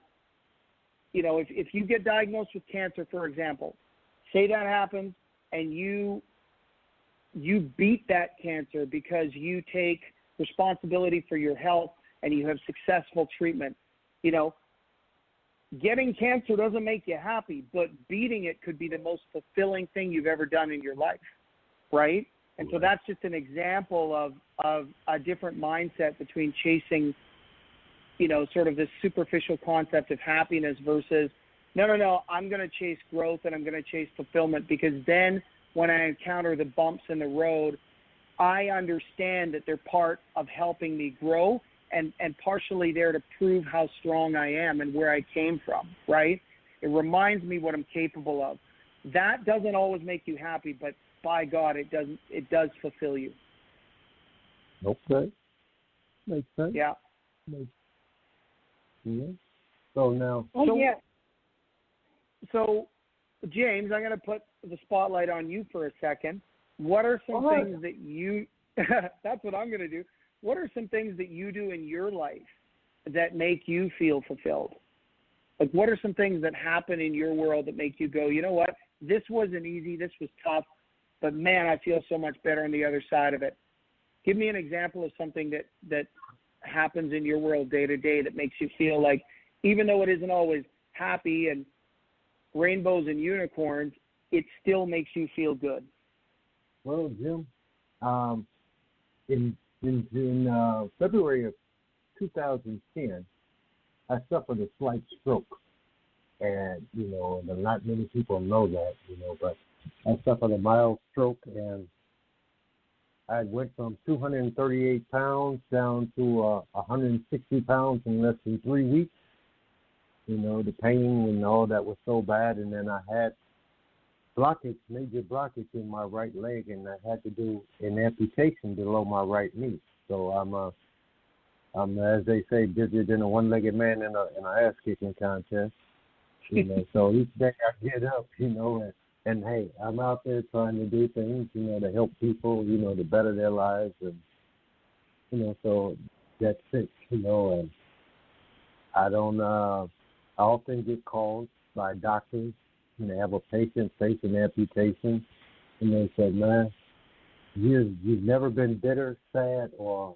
you know, if you get diagnosed with cancer, for example, say that happens and you beat that cancer because you take responsibility for your health and you have successful treatment. You know, getting cancer doesn't make you happy, but beating it could be the most fulfilling thing you've ever done in your life, right? And so that's just an example of a different mindset between chasing, you know, sort of this superficial concept of happiness versus, no, I'm going to chase growth and I'm going to chase fulfillment, because then when I encounter the bumps in the road, I understand that they're part of helping me grow and partially there to prove how strong I am and where I came from, right? It reminds me what I'm capable of. That doesn't always make you happy, but by God, it does fulfill you. Okay. Makes sense. Yeah. Yeah. So now. So, James, I'm going to put the spotlight on you for a second. What are some things that you? That's what I'm going to do. What are some things that you do in your life that make you feel fulfilled? Like, what are some things that happen in your world that make you go, you know what? This wasn't easy. This was tough, but man, I feel so much better on the other side of it. Give me an example of something that happens in your world day to day that makes you feel like, even though it isn't always happy and rainbows and unicorns, it still makes you feel good. Well, Jim, in February of 2010, I suffered a slight stroke, and not many people know that, but I suffered a mild stroke, and I went from 238 pounds down to 160 pounds in less than 3 weeks. The pain and all that was so bad, and then I had major blockage in my right leg, and I had to do an amputation below my right knee. So I'm as they say, busier than a one-legged man in an ass-kicking contest. So each day I get up, and hey, I'm out there trying to do things, to help people, to better their lives, and so that's it, and I don't. I often get called by doctors, and they have a patient facing amputation, and they said, "Man, you've never been bitter, sad, or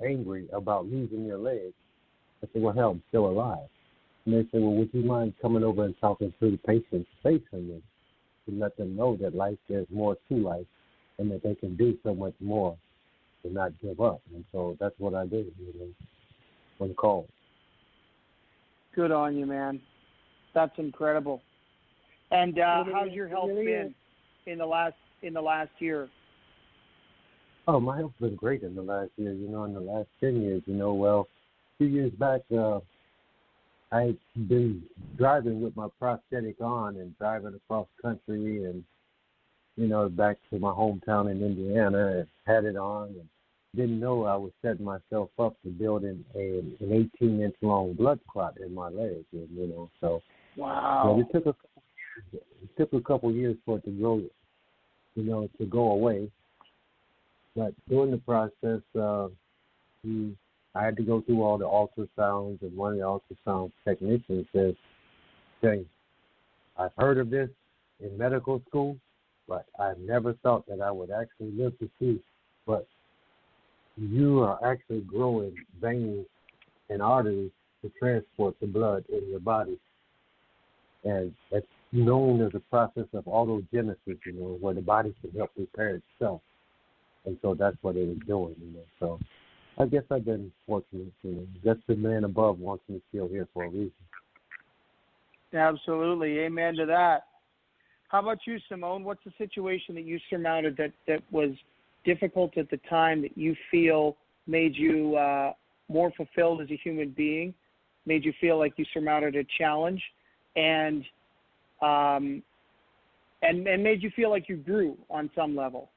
angry about losing your leg." I said, "Well, hell, I'm still alive." And they said, "Well, would you mind coming over and talking to the patient's face and them to let them know that there's more to life, and that they can do so much more to not give up?" And so that's what I did, when called. Good on you, man. That's incredible. And how's your health been in the last year? Oh, my health's been great in the last year. In the last 10 years, well, a few years back, I'd been driving with my prosthetic on and driving across country and, back to my hometown in Indiana, and had it on and didn't know I was setting myself up to build an 18-inch long blood clot in my leg, and, so. Wow. It took a couple years for it to grow, to go away. But during the process, I had to go through all the ultrasounds, and one of the ultrasound technicians says, "James, I've heard of this in medical school, but I never thought that I would actually live to see. But you are actually growing veins and arteries to transport the blood in your body. And it's known as a process of autogenesis, where the body can help repair itself." And so that's what it was doing, So I guess I've been fortunate, Just the man above wants me still here for a reason. Absolutely. Amen to that. How about you, Simone? What's the situation that you surmounted that was difficult at the time that you feel made you more fulfilled as a human being, made you feel like you surmounted a challenge, and made you feel like you grew on some level?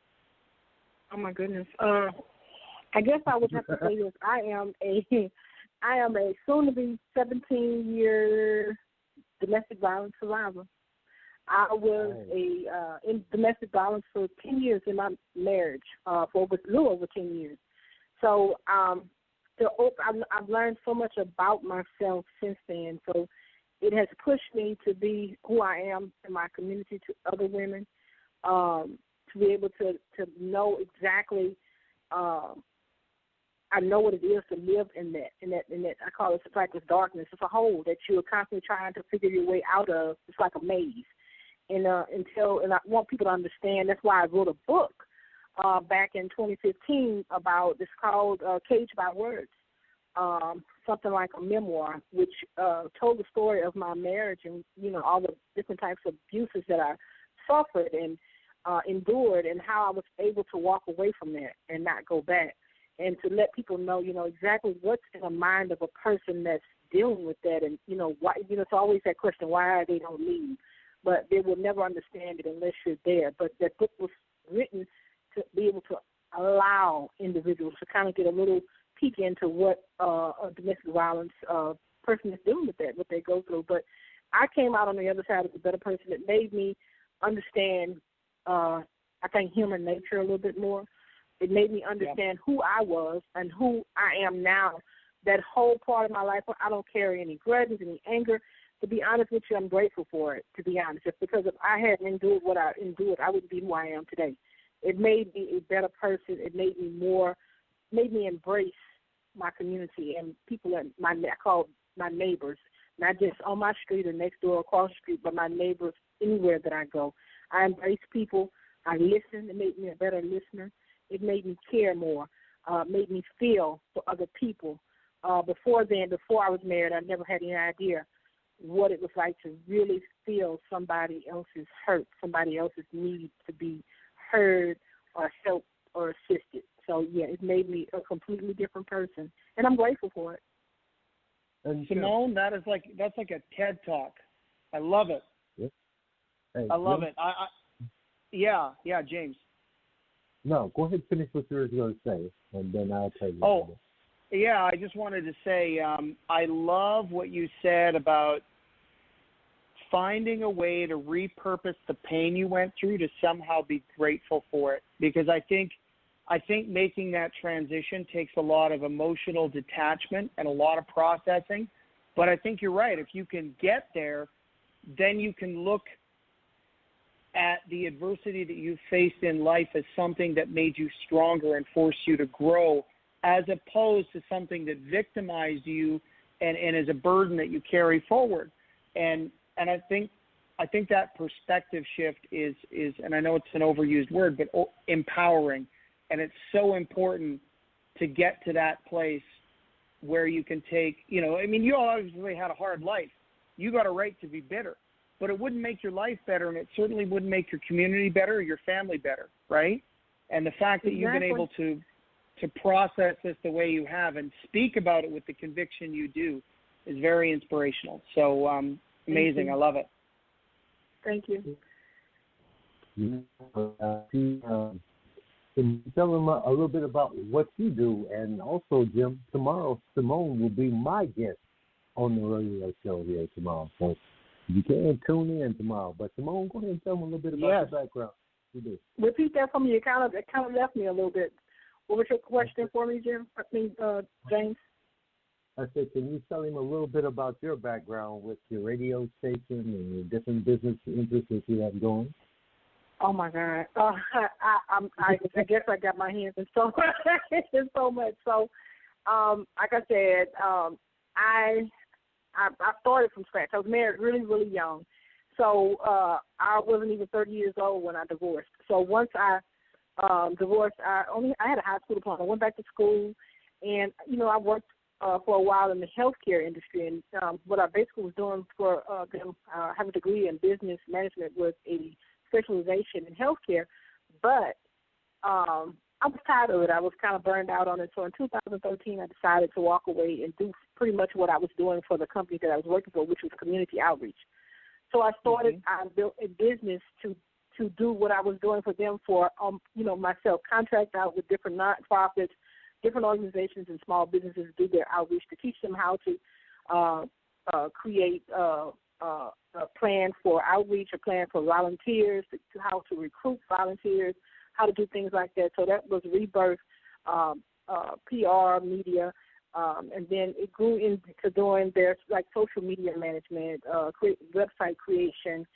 Oh my goodness. I guess I would have to say this. I am a soon-to-be 17-year domestic violence survivor. I was in domestic violence for 10 years in my marriage, for a little over 10 years. So I've learned so much about myself since then. So it has pushed me to be who I am in my community to other women, to be able to know exactly. I know what it is to live in that. I call it, it's like this darkness. It's a hole that you're constantly trying to figure your way out of. It's like a maze. And I want people to understand. That's why I wrote a book back in 2015 about. It's called Caged by Words, something like a memoir, which told the story of my marriage and all the different types of abuses that I suffered and endured, and how I was able to walk away from that and not go back, and to let people know, exactly what's in the mind of a person that's dealing with that, and why. It's always that question, why they don't leave, but they will never understand it unless you're there. But that book was written to be able to allow individuals to kind of get a little peek into what a domestic violence person is doing with that, what they go through. But I came out on the other side as a better person. It made me understand, I think, human nature a little bit more. It made me understand who I was and who I am now. That whole part of my life, I don't carry any grudges, any anger. To be honest with you, I'm grateful for it, to be honest. Just because if I hadn't endured what I endured, I wouldn't be who I am today. It made me a better person. It made me embrace my community and people that I call my neighbors, not just on my street or next door across the street, but my neighbors anywhere that I go. I embrace people. I listen. It made me a better listener. It made me care more, made me feel for other people. Before I was married, I never had any idea what it was like to really feel somebody else's hurt, somebody else's need to be heard or helped or assisted. So, yeah, it made me a completely different person, and I'm grateful for it. And Simone, that's like a TED Talk. I love it. Yep. Hey, I love it. Yeah, James. No, go ahead and finish what you were going to say, and then I'll tell you. Oh, yeah, I just wanted to say I love what you said about finding a way to repurpose the pain you went through to somehow be grateful for it. Because I think making that transition takes a lot of emotional detachment and a lot of processing. But I think you're right. If you can get there, then you can look at the adversity that you faced in life as something that made you stronger and forced you to grow, as opposed to something that victimized you and is a burden that you carry forward. And I think that perspective shift is, and I know it's an overused word, but empowering. And it's so important to get to that place where you can take, you obviously had a hard life. You got a right to be bitter, but it wouldn't make your life better, and it certainly wouldn't make your community better or your family better, right? And the fact that you've been able to process this the way you have and speak about it with the conviction you do is very inspirational. So amazing. I love it. Thank you. Can you tell them a little bit about what you do? And also, Jim, tomorrow Simone will be my guest on the radio show here tomorrow. So you can tune in tomorrow. But Simone, go ahead and tell them a little bit about your background. You do. Repeat that for me. It kind of left me a little bit. What was your question for me, James? I said, can you tell him a little bit about your background with your radio station and your different business interests that you have going? Oh my God! I guess I got my hands in so much. So, like I said, I started from scratch. I was married really, really young, so I wasn't even 30 years old when I divorced. So once I divorced, I had a high school diploma. I went back to school, and I worked for a while in the healthcare industry. And what I basically was doing for them, have a degree in business management with a specialization in healthcare, but I was tired of it. I was kind of burned out on it. So in 2013, I decided to walk away and do pretty much what I was doing for the company that I was working for, which was community outreach. So I started, I built a business to do what I was doing for them for, myself, contract out with different nonprofits, different organizations and small businesses, do their outreach to teach them how to create a plan for outreach, a plan for volunteers, to how to recruit volunteers, how to do things like that. So that was Rebirth, PR, media, and then it grew into doing their social media management, website creation.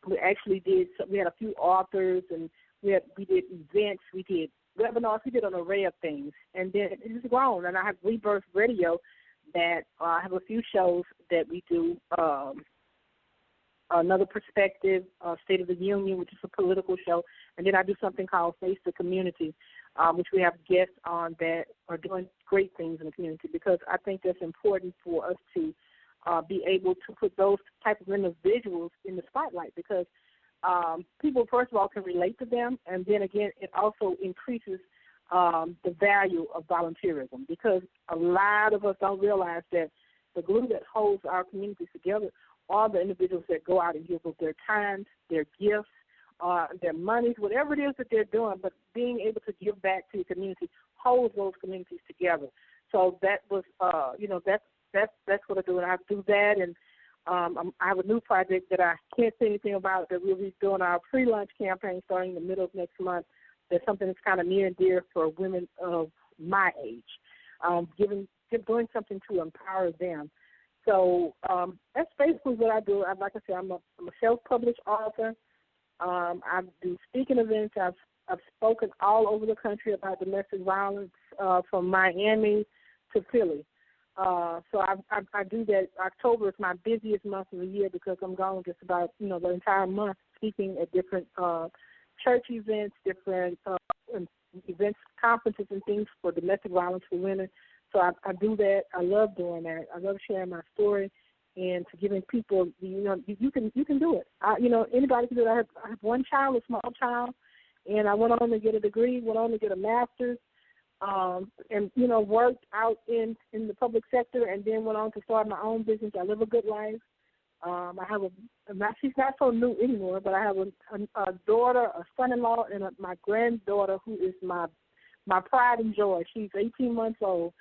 We actually we had a few authors, and we did events, we did webinars, we did an array of things, and then it has grown. And I have Rebirth Radio that I have a few shows that we do. Another Perspective, State of the Union, which is a political show, and then I do something called Face the Community, which we have guests on that are doing great things in the community, because I think that's important for us to be able to put those type of individuals in the spotlight, because people, first of all, can relate to them, and then again, it also increases the value of volunteerism, because a lot of us don't realize that the glue that holds our communities together are the individuals that go out and give up their time, their gifts, their money, whatever it is that they're doing, but being able to give back to the community holds those communities together. So that was, that's what I do, and I do that, and I have a new project that I can't say anything about that we'll be doing our pre-lunch campaign starting in the middle of next month. That's something that's kind of near and dear for women of my age, doing something to empower them. So that's basically what I do. Like I said, I'm a self-published author. I do speaking events. I've spoken all over the country about domestic violence, from Miami to Philly. So I do that. October is my busiest month of the year because I'm gone just about the entire month speaking at different church events, different events, conferences, and things for domestic violence for women. So I do that. I love doing that. I love sharing my story and to giving people, you can do it. Anybody can do it. I have one child, a small child, and I went on to get a degree, went on to get a master's, and worked out in the public sector, and then went on to start my own business. I live a good life. I have she's not so new anymore, but I have a daughter, a son-in-law, and my granddaughter who is my pride and joy. She's 18 months old.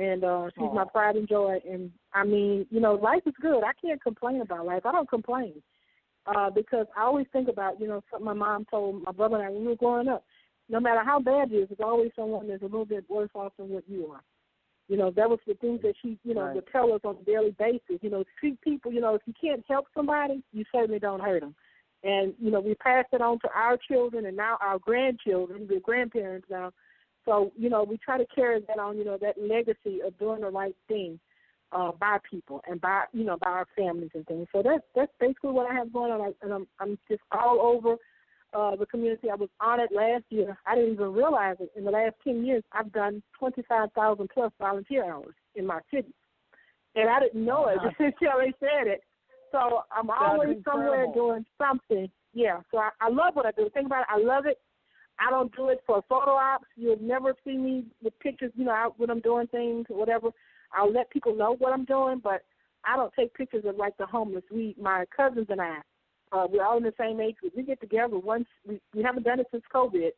And she's my pride and joy. And, I mean, life is good. I can't complain about life. I don't complain because I always think about, something my mom told my brother and I when we were growing up. No matter how bad it is, there's always someone that's a little bit worse off than what you are. That was the things that she, right. would tell us on a daily basis. Treat people, if you can't help somebody, you certainly don't hurt them. And, we passed it on to our children and now our grandchildren. We're grandparents now. So, we try to carry that on, that legacy of doing the right thing by people and by our families and things. So that's basically what I have going on. And I'm just all over the community. I was on it last year. I didn't even realize it. In the last 10 years, I've done 25,000 plus volunteer hours in my city. And I didn't know it until they said it. So I'm always somewhere doing something. Yeah, so I love what I do. Think about it. I love it. I don't do it for photo ops. You'll never see me with pictures, out when I'm doing things or whatever. I'll let people know what I'm doing, but I don't take pictures of, like, the homeless. My cousins and I, we're all in the same age group. We get together once. We haven't done it since COVID,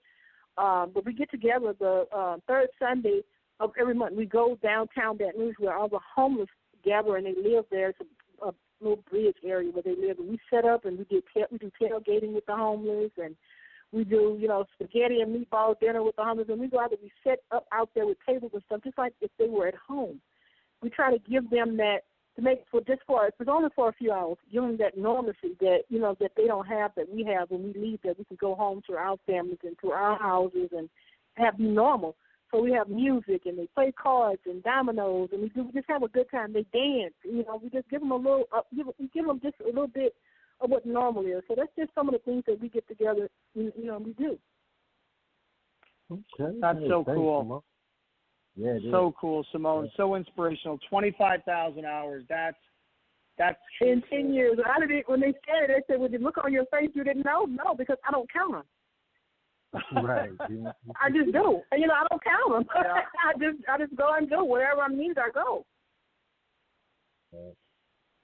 but we get together the third Sunday of every month. We go downtown Baton Rouge where all the homeless gather, and they live there. It's a little bridge area where they live. And we set up, and we do tailgating with the homeless, and we do, spaghetti and meatball dinner with the homeless, and we go out and we set up out there with tables and stuff, just like if they were at home. We try to give them that, if it's only for a few hours, give them that normalcy that, that they don't have, that we have when we leave, that we can go home to our families and to our houses and be normal. So we have music, and they play cards and dominoes, and we just have a good time. They dance, we just give them give them just a little bit of what normal is. So that's just some of the things that we get together, we do. Okay. That's so cool. Simone. Yeah, so cool, Simone. So inspirational. 25,000 hours. That's in 10 years. When they said it, they said, "Well, you look on your face, you didn't know?" No, because I don't count them. Right. I just do. And, I don't count them. Yeah. I just go and do wherever I need. I go.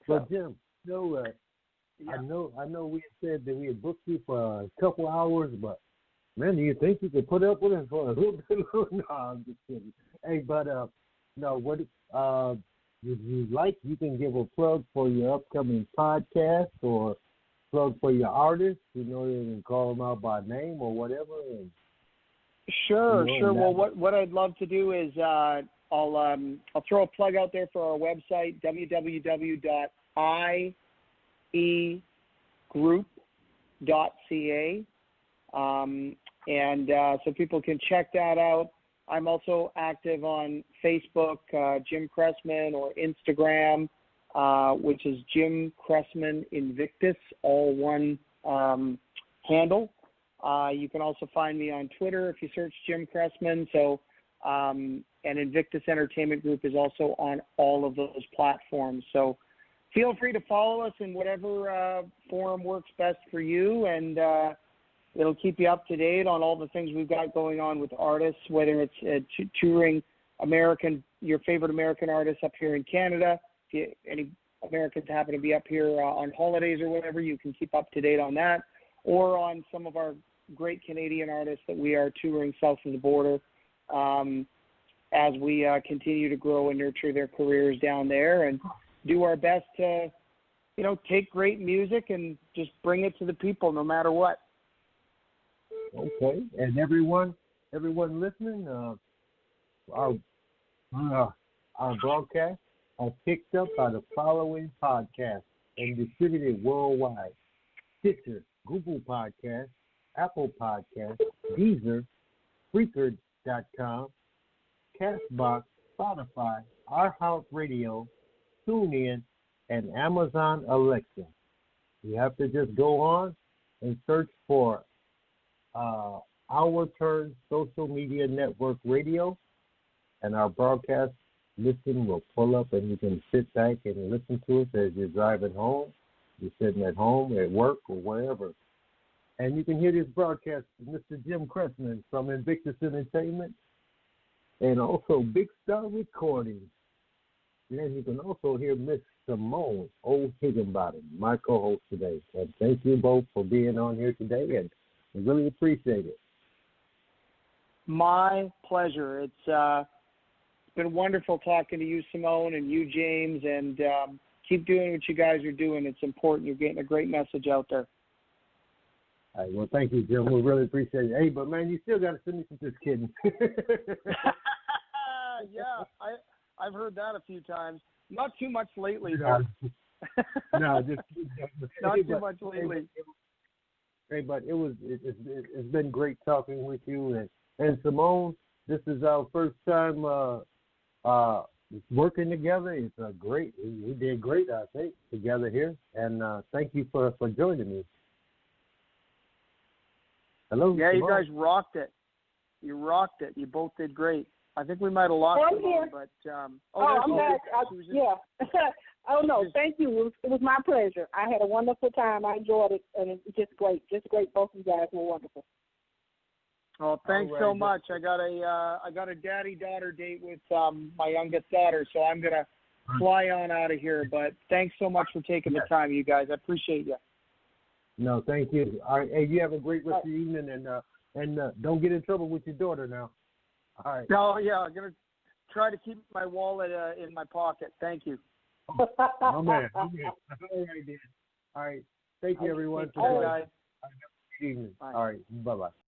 Well, Jim, I know we had said that we had booked you for a couple hours, but man, do you think you could put up with it for a little bit? No, I'm just kidding. Hey, but what if you like, you can give a plug for your upcoming podcast or plug for your artists. You can call them out by name or whatever. And, Sure. Well, what I'd love to do is I'll throw a plug out there for our website, www.iegroup.ca, and so people can check that out. I'm also active on Facebook, Jim Cressman, or Instagram, which is Jim Cressman Invictus, all one handle. You can also find me on Twitter if you search Jim Cressman. So, and Invictus Entertainment Group is also on all of those platforms. So feel free to follow us in whatever forum works best for you, and it'll keep you up to date on all the things we've got going on with artists, whether it's touring your favorite American artists up here in Canada. If any Americans happen to be up here on holidays or whatever, you can keep up to date on that, or on some of our great Canadian artists that we are touring south of the border. as we continue to grow and nurture their careers down there, and do our best to, take great music and just bring it to the people no matter what. Okay, and everyone listening, our broadcast are picked up by the following podcasts and distributed worldwide: Stitcher, Google Podcasts, Apple Podcasts, Deezer, Spreaker.com, Castbox, Spotify, iHeartRadio, TuneIn, and Amazon Alexa. You have to just go on and search for Our Turn Social Media Network Radio, and our broadcast listing will pull up, and you can sit back and listen to us as you're driving home, you're sitting at home, at work, or wherever. And you can hear this broadcast with Mr. Jim Cressman from Invictus Entertainment, and also Big Star Recordings. And you can also hear Miss Simone O. Higginbotham, my co-host today. And thank you both for being on here today, and I really appreciate it. My pleasure. It's been wonderful talking to you, Simone, and you, James, and keep doing what you guys are doing. It's important. You're getting a great message out there. All right, well, thank you, Jim. We really appreciate it. Hey, but, man, you still got to send me some, just kidding. Yeah, I've heard that a few times. Not too much lately, though. No, just not too much lately. Hey, but it's been great talking with you, and Simone. This is our first time working together. It's a great. We did great, I think, together here, and thank you for joining me. Hello. Yeah, Simone. you guys rocked it. You rocked it. You both did great. I think we might have lost I'm here. but I'm back. Yeah. Oh no, thank you. It was my pleasure. I had a wonderful time. I enjoyed it, and it's just great. Both of you guys were wonderful. Oh, thanks so much. I got a daddy-daughter date with my youngest daughter, so I'm gonna fly on out of here. But thanks so much for taking the time, you guys. I appreciate you. No, thank you. All right, hey, you have a great rest of the evening, and don't get in trouble with your daughter now. All right. No, yeah, I'm gonna try to keep my wallet in my pocket. Thank you. Oh man. All right, then. All right. Thank you, everyone. All right, guys. Good evening. Bye. All right. Bye-bye.